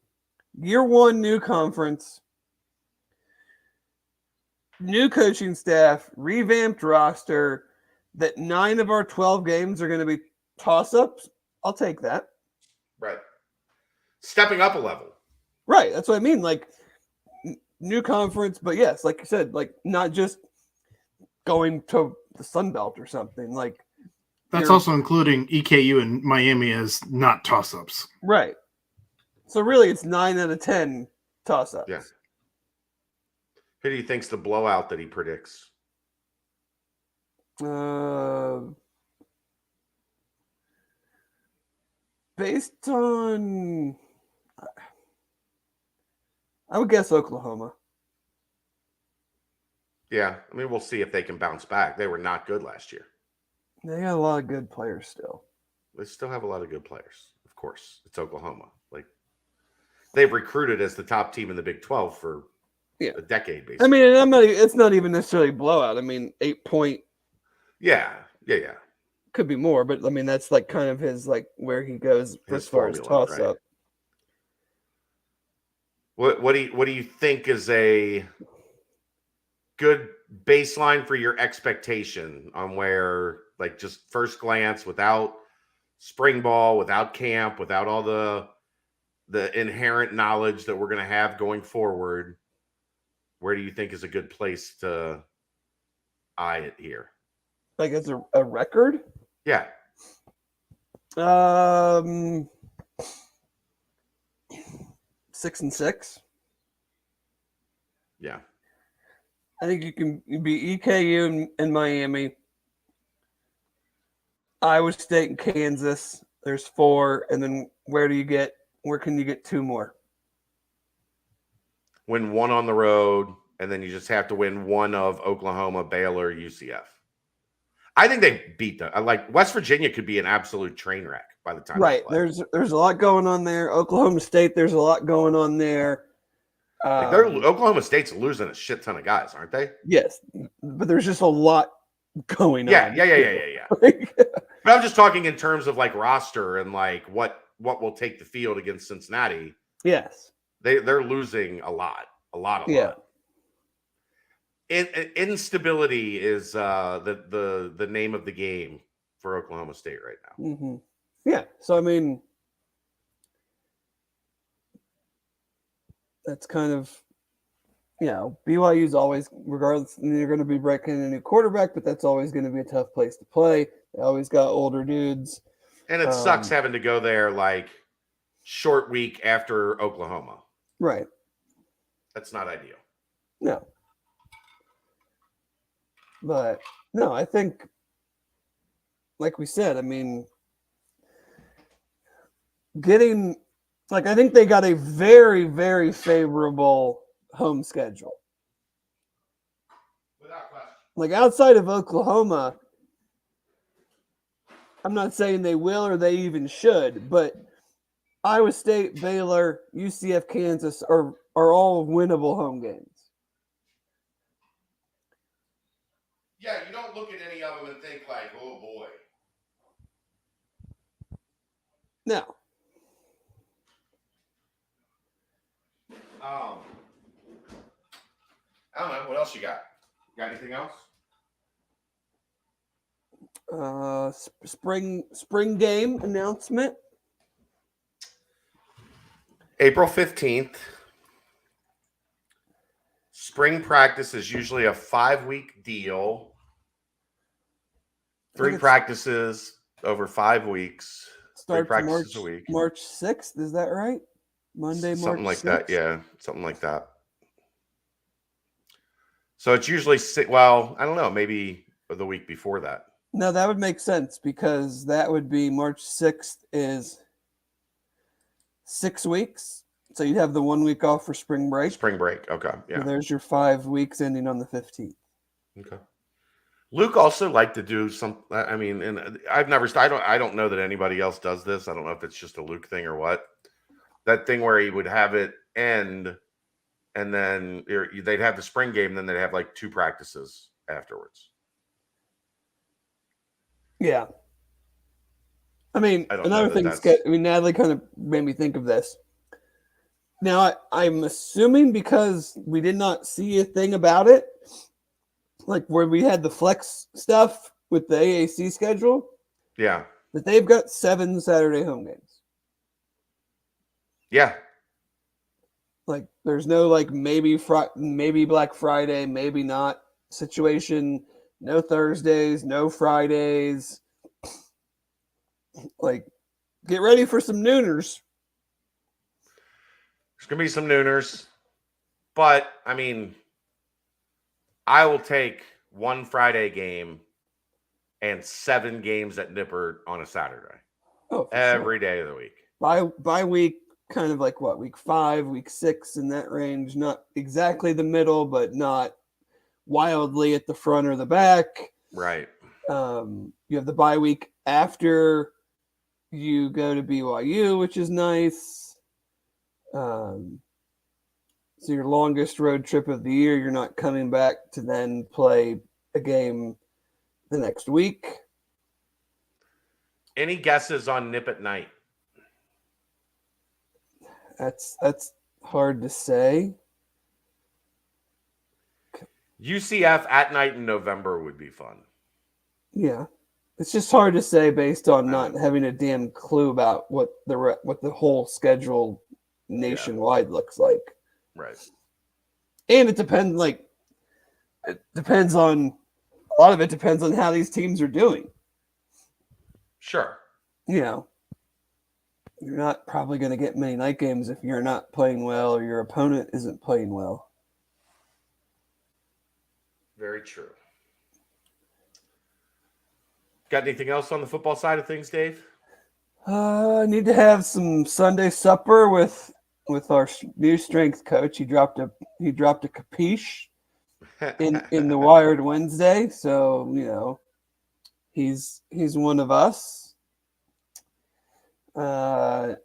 C: year 1 new conference, new coaching staff, revamped roster, that 9 of our 12 games are going to be toss-ups, I'll take that.
A: Right. Stepping up a level.
C: Right. That's what I mean. Like, new conference, but yes, like you said, like not just going to the Sun Belt or something. Like,
D: that's also including EKU and Miami as not toss-ups.
C: Right. So really, it's 9 out of 10 toss-ups.
A: Yeah. Who do you think's the blowout that he predicts?
C: Based on, I would guess Oklahoma.
A: Yeah, I mean, we'll see if they can bounce back. They were not good last year.
C: They got a lot of good players still.
A: They still have a lot of good players. Of course, it's Oklahoma. Like, they've recruited as the top team in the Big 12 for a decade, basically.
C: I mean, it's not even necessarily blowout. I mean, 8-point.
A: Yeah.
C: Could be more, but I mean, that's like kind of his, like, where he goes as far as toss up.
A: What do you think is a good baseline for your expectation on where, like, just first glance, without spring ball, without camp, without all the inherent knowledge that we're going to have going forward, where do you think is a good place to eye it here?
C: Like, as a record?
A: Yeah.
C: 6-6.
A: Yeah.
C: I think you can be EKU and Miami, Iowa State and Kansas. There's 4, and then where can you get 2 more?
A: Win 1 on the road, and then you just have to win 1 of Oklahoma, Baylor, UCF. I think they beat them. Like, West Virginia could be an absolute train wreck by the time.
C: Right. There's a lot going on there. Oklahoma State, there's a lot going on there.
A: Oklahoma State's losing a shit ton of guys, aren't they?
C: Yes, but there's just a lot going on.
A: Yeah. But I'm just talking in terms of, like, roster and, like, what will take the field against Cincinnati.
C: Yes,
A: they're losing a lot. Instability is the name of the game for Oklahoma State right now.
C: Mm-hmm. Yeah, so I mean, that's kind of, BYU's always, regardless, they're going to be breaking a new quarterback, but that's always going to be a tough place to play. They always got older dudes.
A: And it sucks having to go there, like, short week after Oklahoma.
C: Right.
A: That's not ideal.
C: No. But, no, I think, like we said, I mean, I think they got a very, very favorable home schedule.
A: Without question.
C: Like, outside of Oklahoma, I'm not saying they will or they even should, but Iowa State, Baylor, UCF, Kansas are all winnable home games.
A: Yeah, you don't look at any of them and think, like, oh boy.
C: No.
A: I don't know. What else you got? Got anything else?
C: Spring game announcement.
A: April 15th. Spring practice is usually a 5-week deal. 3 practices over 5 weeks. 3 practices a week.
C: March 6th, is that right? Monday,
A: something
C: March
A: like
C: 6th?
A: that. Yeah, something like that. So it's usually well, I don't know, maybe the week before that.
C: No, that would make sense because that would be March 6th is 6 weeks. So you'd have the 1 week off for spring break.
A: Spring break. Okay. Yeah.
C: So there's your 5 weeks ending on the 15th.
A: Okay. Luke also liked to do some. I mean, and I've never. I don't know that anybody else does this. I don't know if it's just a Luke thing or what. That thing where he would have it end, and then they'd have the spring game, and then they'd have like 2 practices afterwards.
C: Yeah. I mean, another thing, Natalie kind of made me think of this. Now, I'm assuming because we did not see a thing about it, like where we had the flex stuff with the AAC schedule.
A: Yeah.
C: That they've got 7 Saturday home games.
A: Yeah.
C: Like there's no like maybe Black Friday, maybe not situation. No Thursdays, no Fridays. Like, get ready for some nooners.
A: There's going to be some nooners. But, I mean, I will take 1 Friday game and 7 games at Nippert on a Saturday.
C: Oh,
A: every day of the week.
C: By week, kind of like what, week 5, week 6 in that range. Not exactly the middle, but not wildly at the front or the back.
A: Right.
C: You have the bye week after you go to BYU, which is nice. So your longest road trip of the year, you're not coming back to then play a game the next week.
A: Any guesses on Nip at night?
C: That's hard to say.
A: UCF at night in November would be fun.
C: Yeah. It's just hard to say based on not having a damn clue about what the whole schedule nationwide looks like.
A: Right.
C: And it depends on a lot of it depends on how these teams are doing.
A: Sure.
C: You know, you're not probably going to get many night games if you're not playing well or your opponent isn't playing well.
A: Very true. Got anything else on the football side of things, Dave?
C: I need to have some Sunday supper with our new strength coach. He dropped a capiche in the Wired Wednesday, so you know he's one of us. And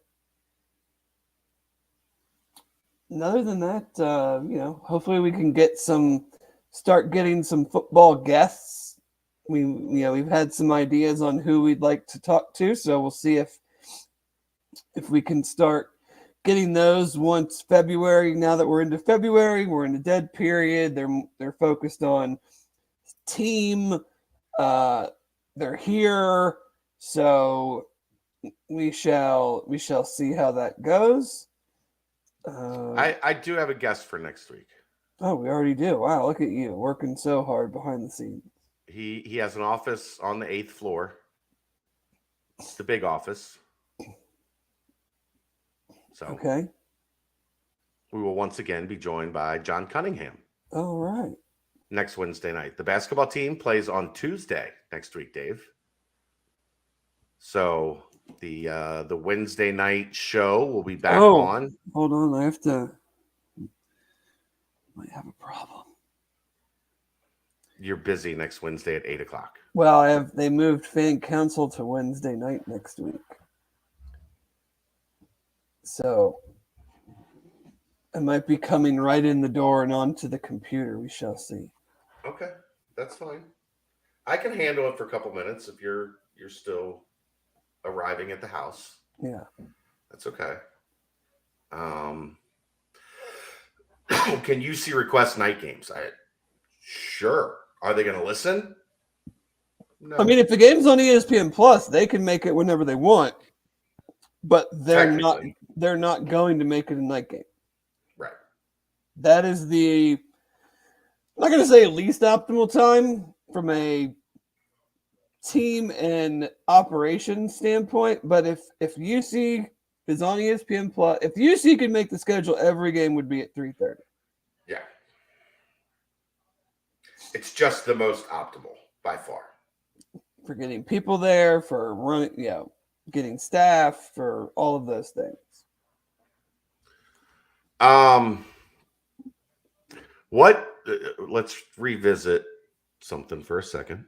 C: other than that, you know, hopefully we can start getting some football guests. We've had some ideas on who we'd like to talk to, so we'll see if we can start getting those once February. Now that we're into February, we're in a dead period. They're focused on team. They're here, so we shall see how that goes.
A: I do have a guest for next week.
C: Oh, we already do. Wow, look at you working so hard behind the scenes.
A: He has an office on the 8th floor. It's the big office. So
C: okay.
A: We will once again be joined by John Cunningham.
C: All right.
A: Next Wednesday night. The basketball team plays on Tuesday next week, Dave. So the Wednesday night show will be back on.
C: Hold on, I might have a problem.
A: You're busy next Wednesday at 8:00.
C: Well, they moved fan council to Wednesday night next week. So I might be coming right in the door and onto the computer. We shall see.
A: Okay, that's fine. I can handle it for a couple minutes if you're still arriving at the house.
C: Yeah,
A: that's okay. Can UC request night games? Sure. Are they going to listen? No.
C: I mean, if the game's on ESPN Plus, they can make it whenever they want, but they're not.
A: Technically.
C: They're not going to make it a night game.
A: Right.
C: That is the. I'm not going to say least optimal time from a team and operation standpoint, but if UC is on ESPN Plus, if UC could make the schedule, every game would be at 3:30.
A: Yeah. It's just the most optimal by far.
C: For getting people there, for running, getting staff, for all of those things.
A: Let's revisit something for a second.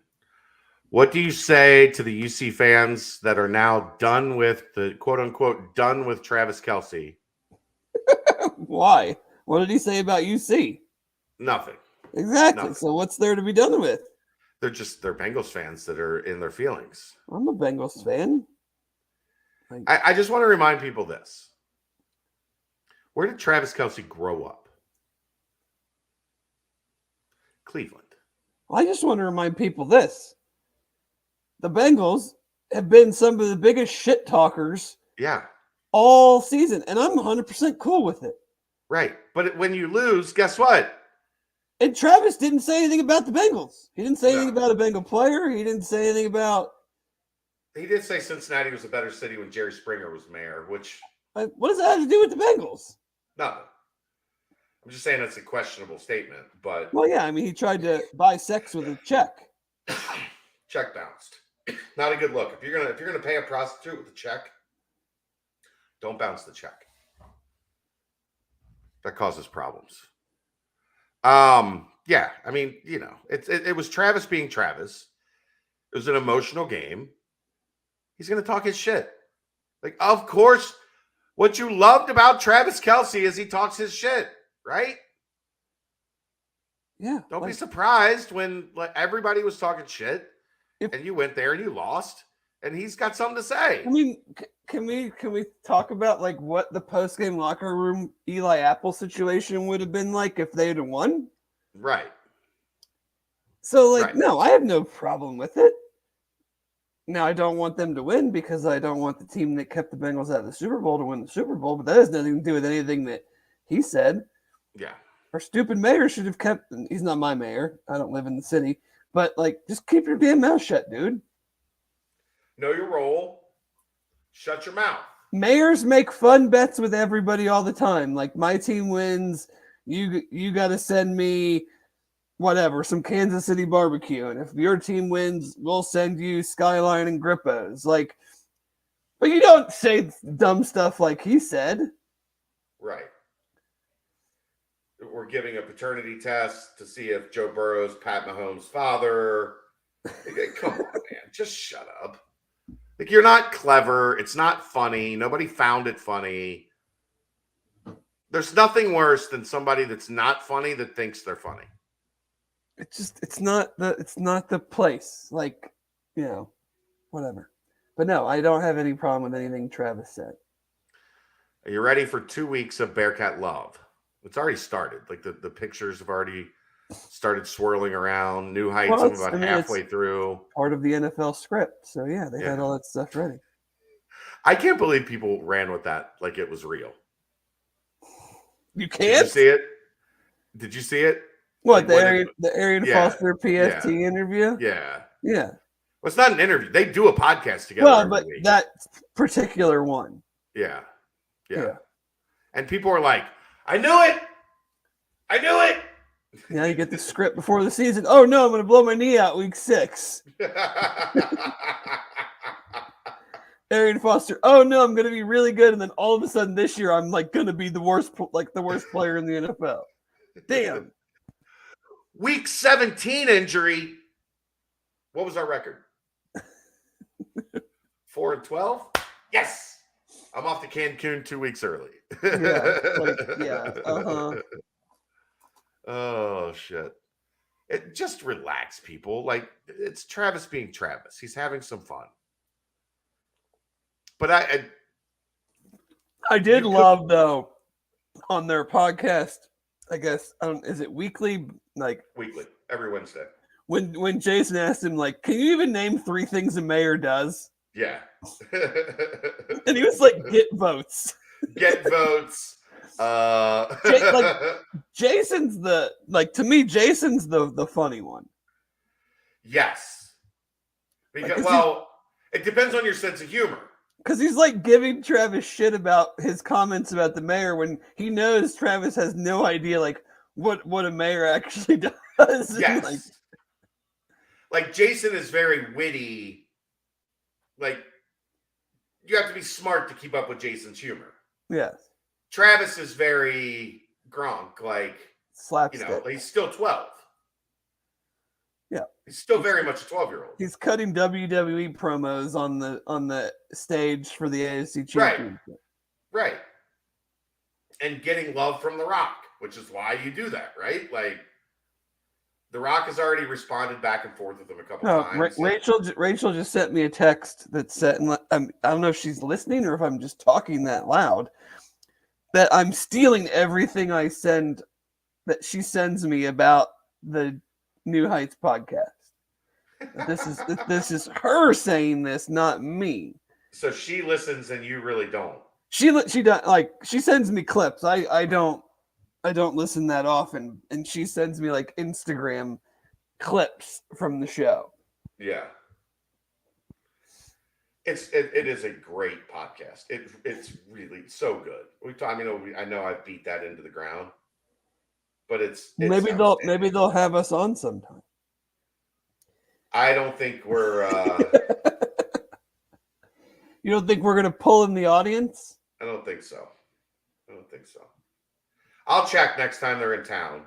A: What do you say to the UC fans that are now done with the quote unquote done with Travis Kelce?
C: Why? What did he say about UC?
A: Nothing.
C: Exactly.
A: Nothing.
C: So what's there to be done with?
A: They're Bengals fans that are in their feelings.
C: I'm a Bengals fan.
A: I just want to remind people this. Where did Travis Kelce grow up? Cleveland.
C: I just want to remind people this. The Bengals have been some of the biggest shit talkers all season, and I'm 100% cool with it.
A: Right. But when you lose, guess what?
C: And Travis didn't say anything about the Bengals. He didn't say anything about a Bengal player. He didn't say anything about...
A: He did say Cincinnati was a better city when Jerry Springer was mayor, which...
C: What does that have to do with the Bengals?
A: Nothing. I'm just saying it's a questionable statement, but...
C: Well, yeah, I mean, he tried to buy sex with a check.
A: Check bounced. Not a good look. If you're gonna pay a prostitute with a check, don't bounce the check. That causes problems. Yeah, I mean, it was Travis being Travis. It was an emotional game. He's gonna talk his shit. Like, of course, what you loved about Travis Kelce is he talks his shit, right?
C: Yeah.
A: Don't be surprised when everybody was talking shit and you went there and you lost and he's got something to say.
C: I mean, can we talk about like what the post-game locker room Eli Apple situation would have been like if they had won?
A: Right.
C: So no, I have no problem with it. Now, I don't want them to win because I don't want the team that kept the Bengals out of the Super Bowl to win the Super Bowl, but that has nothing to do with anything that he said.
A: Yeah.
C: Our stupid mayor should have kept, he's not my mayor. I don't live in the city, but just keep your damn mouth shut, dude.
A: Know your role. Shut your mouth.
C: Mayors make fun bets with everybody all the time. Like, my team wins, you got to send me whatever, some Kansas City barbecue. And if your team wins, we'll send you Skyline and Grippos. But you don't say dumb stuff like he said. Right.
A: We're giving a paternity test to see if Joe Burrow's Pat Mahomes' father. Come on, man. Just shut up. You're not clever. It's not funny. Nobody found it funny. There's nothing worse than somebody that's not funny that thinks they're funny.
C: It's not the place. Whatever. But no, I don't have any problem with anything Travis said.
A: Are you ready for 2 weeks of Bearcat love? It's already started. The pictures have already started swirling around. New Heights, I'm about halfway through.
C: Part of the NFL script. So yeah, they had all that stuff ready.
A: I can't believe people ran with that like it was real.
C: You can't?
A: Did you see it? Did you see it?
C: What, the Arian Foster PFT interview?
A: Yeah.
C: Yeah.
A: Well, it's not an interview. They do a podcast together.
C: Well, but that particular one.
A: Yeah. And people are like, I knew it.
C: Now you get the script before the season. Oh, no, I'm going to blow my knee out week 6. Arian Foster. Oh, no, I'm going to be really good. And then all of a sudden this year, I'm going to be the worst player in the NFL. Damn.
A: Week 17 injury. What was our record? 4-12? Yes. I'm off to Cancun 2 weeks early. Oh, shit. Just relax, people. It's Travis being Travis. He's having some fun. But
C: I did love, though, on their podcast, I guess, is it weekly?
A: Weekly. every Wednesday.
C: When Jason asked him, like, can you even name 3 things a mayor does?
A: Yeah.
C: And he was like, get votes.
A: Get votes.
C: Jason's to me, Jason's the funny one.
A: Yes. Because, it depends on your sense of humor.
C: Because he's like giving Travis shit about his comments about the mayor when he knows Travis has no idea like what a mayor actually does.
A: Yes. Like Jason is very witty. Like you have to be smart to keep up with Jason's humor.
C: Yes.
A: Travis is very Gronk, like
C: slapstick.
A: He's still 12.
C: Yeah.
A: He's still very much a 12-year-old.
C: He's cutting WWE promos on the stage for the AFC Championship.
A: Right. And getting love from The Rock, which is why you do that, right? Like The Rock has already responded back and forth with him a couple times.
C: Rachel just sent me a text that said, I don't know if she's listening or if I'm just talking that loud, that I'm stealing everything that she sends me about the New Heights podcast. This is her saying this, not me.
A: So she listens and you really don't.
C: She does, like, she sends me clips. I don't listen that often, and she sends me like Instagram clips from the show.
A: Yeah. It is a great podcast. It's really so good. I know I've beat that into the ground, but it's
C: maybe they'll have us on sometime.
A: I don't think we're.
C: You don't think we're gonna pull in the audience?
A: I don't think so. I'll check next time they're in town.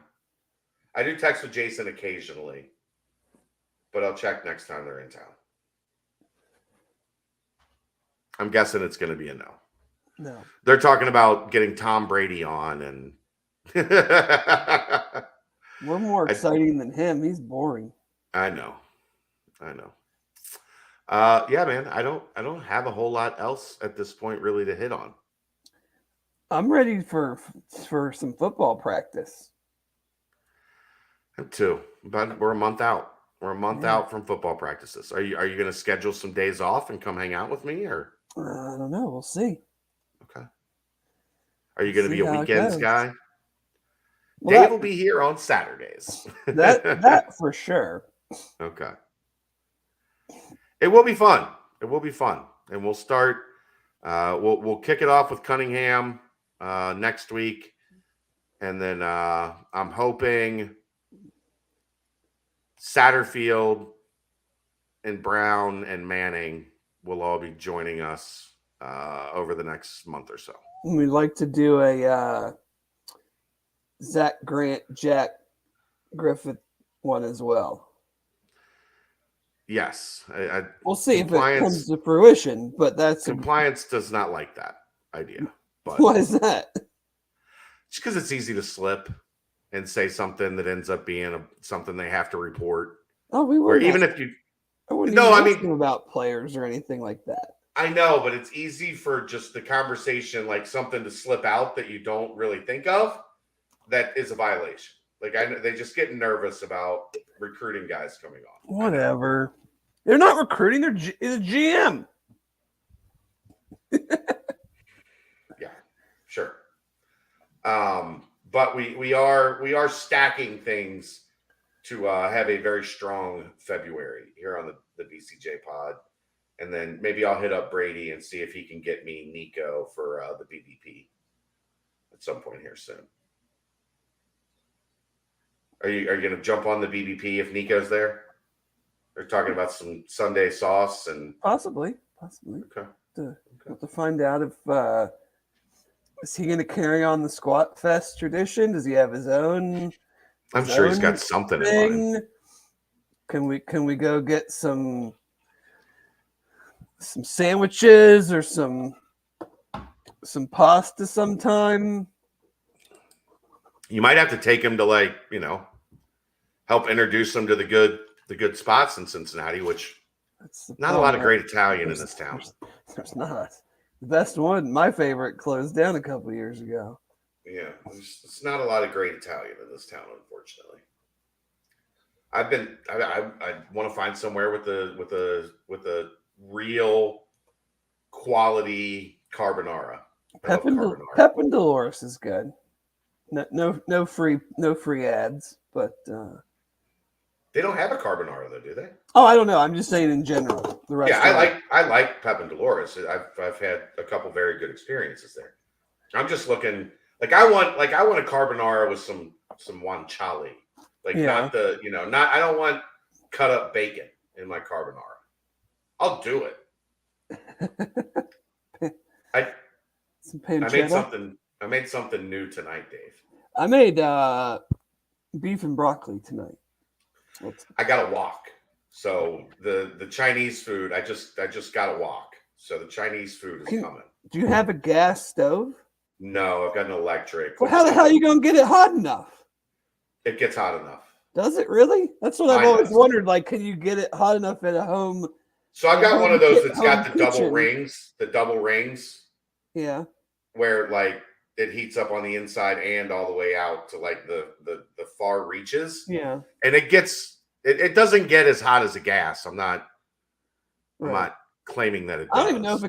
A: I do text with Jason occasionally, but I'll check next time they're in town. I'm guessing it's going to be a no.
C: No.
A: They're talking about getting Tom Brady on, and
C: we're more exciting than him. He's boring.
A: I know. Yeah, man. I don't have a whole lot else at this point really to hit on.
C: I'm ready for some football practice.
A: I'm too, but we're a month out. We're a month out from football practices. Are you going to schedule some days off and come hang out with me, or?
C: I don't know. We'll see.
A: Okay. Are you going to be a weekends guy?
C: Well,
A: Dave will be here on Saturdays.
C: that for sure.
A: Okay. It will be fun. And we'll start. We'll kick it off with Cunningham next week, and then I'm hoping Satterfield and Brown and Manning will all be joining us over the next month or so.
C: We'd like to do a Zach Grant, Jack Griffith one as well.
A: Yes.
C: We'll see if it comes to fruition, but
A: compliance does not like that idea. But
C: why is that?
A: Just because it's easy to slip and say something that ends up being something they have to report.
C: Oh, we were.
A: Even if you.
C: I mean about players or anything like that.
A: I know, but it's easy for just the conversation, like something to slip out that you don't really think of. That is a violation. Like they just get nervous about recruiting guys coming on.
C: Whatever. They're not recruiting. They're a GM.
A: Yeah, sure. But we are stacking things to have a very strong February here on the BCJ pod. And then maybe I'll hit up Brady and see if he can get me Nico for the BBP at some point here soon. Are you going to jump on the BBP if Nico's there? They're talking about some Sunday sauce and
C: possibly.
A: Okay.
C: Have to find out if is he going to carry on the Squat Fest tradition? Does he have his own?
A: I'm sure he's got something in mind.
C: Can we go get some sandwiches or some pasta sometime?
A: You might have to take him to help introduce him to the good spots in Cincinnati, which not a lot of great Italian in this town.
C: There's not. The best one, my favorite, closed down a couple of years ago.
A: Yeah, it's not a lot of great Italian in this town, unfortunately. I want to find somewhere with a real quality carbonara. I love carbonara.
C: Pep and Dolores is good. No free ads, but
A: They don't have a carbonara though, do they?
C: oh, I don't know. I'm just saying in general. The restaurant.
A: Yeah, I like Pep and Dolores. I've had a couple very good experiences there. I'm just looking I want a carbonara with some guanciale. Not the I don't want cut up bacon in my carbonara. I'll do it. I made something new tonight, Dave.
C: I made beef and broccoli tonight.
A: I got to walk. So the Chinese food, I just got to walk. So the Chinese food is coming.
C: Do you have a gas stove?
A: No, I've got an electric.
C: Well, how the hell are you going to get it hot enough?
A: It gets hot enough.
C: Does it really? That's what I've always wondered. Can you get it hot enough at a home?
A: So I've got one of those that's got the double rings. The double rings.
C: Yeah.
A: Where it heats up on the inside and all the way out to the far reaches.
C: Yeah.
A: And it doesn't get as hot as a gas. I'm not claiming that it does.
C: I don't even know if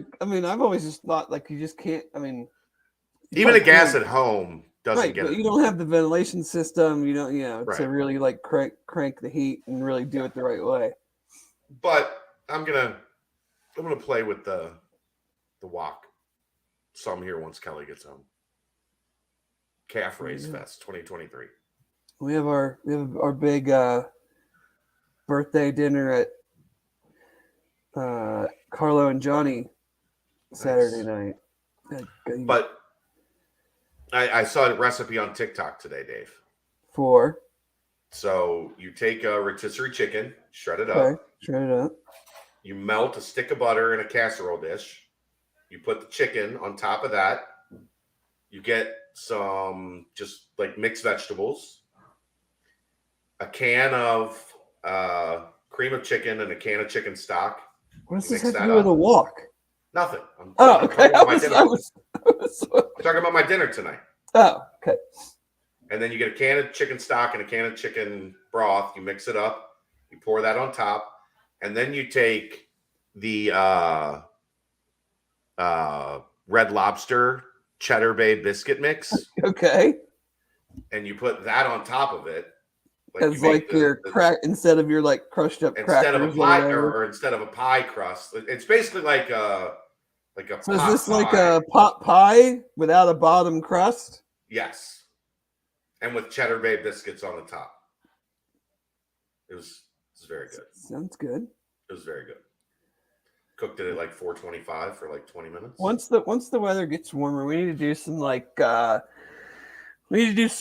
C: I've always just thought you just can't.
A: Even a gas at home doesn't get it.
C: You don't have the ventilation system. You don't, to really crank the heat and really do it the right way.
A: But I'm gonna play with the wok. So I'm here once Kelly gets home. Calf Race Fest 2023.
C: We have our big birthday dinner at Carlo and Johnny Saturday night.
A: But I saw a recipe on TikTok today, Dave. So you take a rotisserie chicken, shred it up. You melt a stick of butter in a casserole dish. You put the chicken on top of that. You get some just mixed vegetables, a can of cream of chicken, and a can of chicken stock.
C: What does this have to do with a walk?
A: Nothing.
C: Okay.
A: I'm talking about my dinner tonight.
C: Oh, okay.
A: And then you get a can of chicken stock and a can of chicken broth. You mix it up. You pour that on top. And then you take the Red Lobster Cheddar Bay biscuit mix.
C: Okay.
A: And you put that on top of it.
C: It's your crack instead of your crushed up crackers.
A: Instead of a pie or instead of a pie crust. It's basically like a
C: So is this like a pot pie without a bottom crust?
A: Yes. And with Cheddar Bay biscuits on the top. It was very good.
C: Sounds good.
A: It was very good. Cooked it at 425 for 20 minutes.
C: Once the weather gets warmer, we need to do some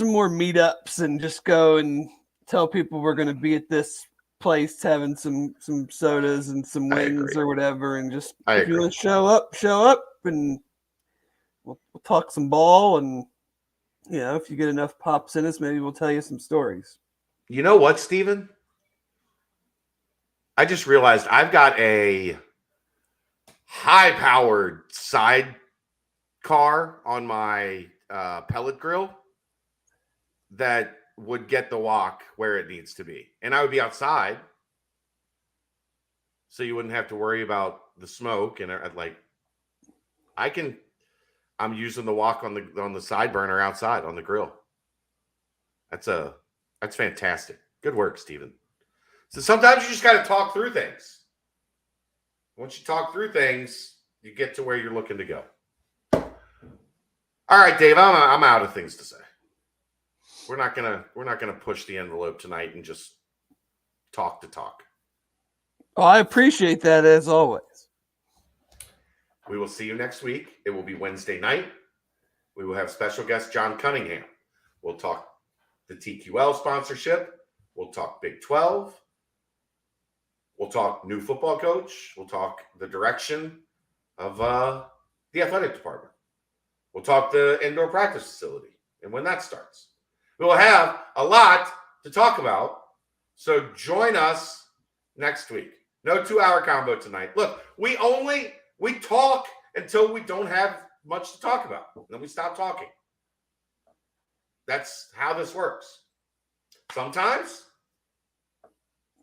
C: more meetups and just go and tell people we're going to be at this place having some sodas and some wings or whatever, and just if you want to show up, and we'll talk some ball, and if you get enough pops in us, maybe we'll tell you some stories.
A: You know what, Steven? I just realized I've got a high-powered side car on my pellet grill that would get the wok where it needs to be. And I would be outside, so you wouldn't have to worry about the smoke. And I'm using the wok on the side burner outside on the grill. That's fantastic. Good work, Steven. So sometimes you just got to talk through things. Once you talk through things, you get to where you're looking to go. All right, Dave, I'm out of things to say. We're not gonna push the envelope tonight and just talk to talk.
C: Oh, I appreciate that as always.
A: We will see you next week. It will be Wednesday night. We will have special guest John Cunningham. We'll talk the TQL sponsorship. We'll talk Big 12. We'll talk new football coach. We'll talk the direction of the athletic department. We'll talk the indoor practice facility and when that starts. We will have a lot to talk about. So join us next week. No 2-hour combo tonight. Look, we talk until we don't have much to talk about. Then we stop talking. That's how this works. Sometimes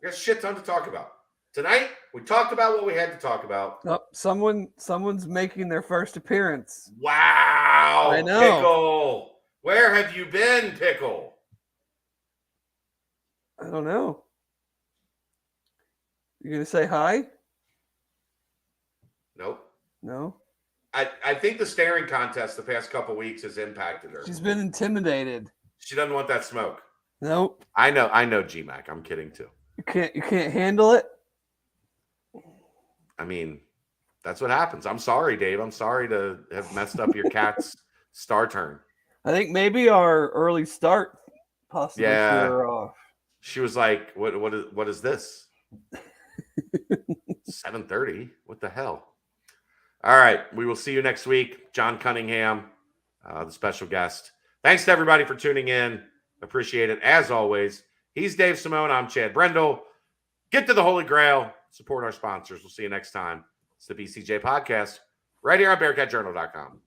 A: We got a shit ton to talk about. Tonight, we talked about what we had to talk about.
C: Oh, someone's making their first appearance.
A: Wow.
C: I know.
A: Pickle. Where have you been, Pickle?
C: I don't know. You gonna say hi?
A: Nope.
C: No.
A: I think the staring contest the past couple weeks has impacted her.
C: She's been intimidated.
A: She doesn't want that smoke.
C: Nope.
A: I know, G-Mac. I'm kidding too.
C: You can't handle it.
A: I mean, that's what happens. I'm sorry, Dave. I'm sorry to have messed up your cat's star turn.
C: I think maybe our early start possibly threw her off.
A: She was like, what is this? 7:30. What the hell? All right. We will see you next week. John Cunningham, the special guest. Thanks to everybody for tuning in. Appreciate it. As always, he's Dave Simone. I'm Chad Brendel. Get to the Holy Grail. Support our sponsors. We'll see you next time. It's the BCJ podcast right here on BearcatJournal.com.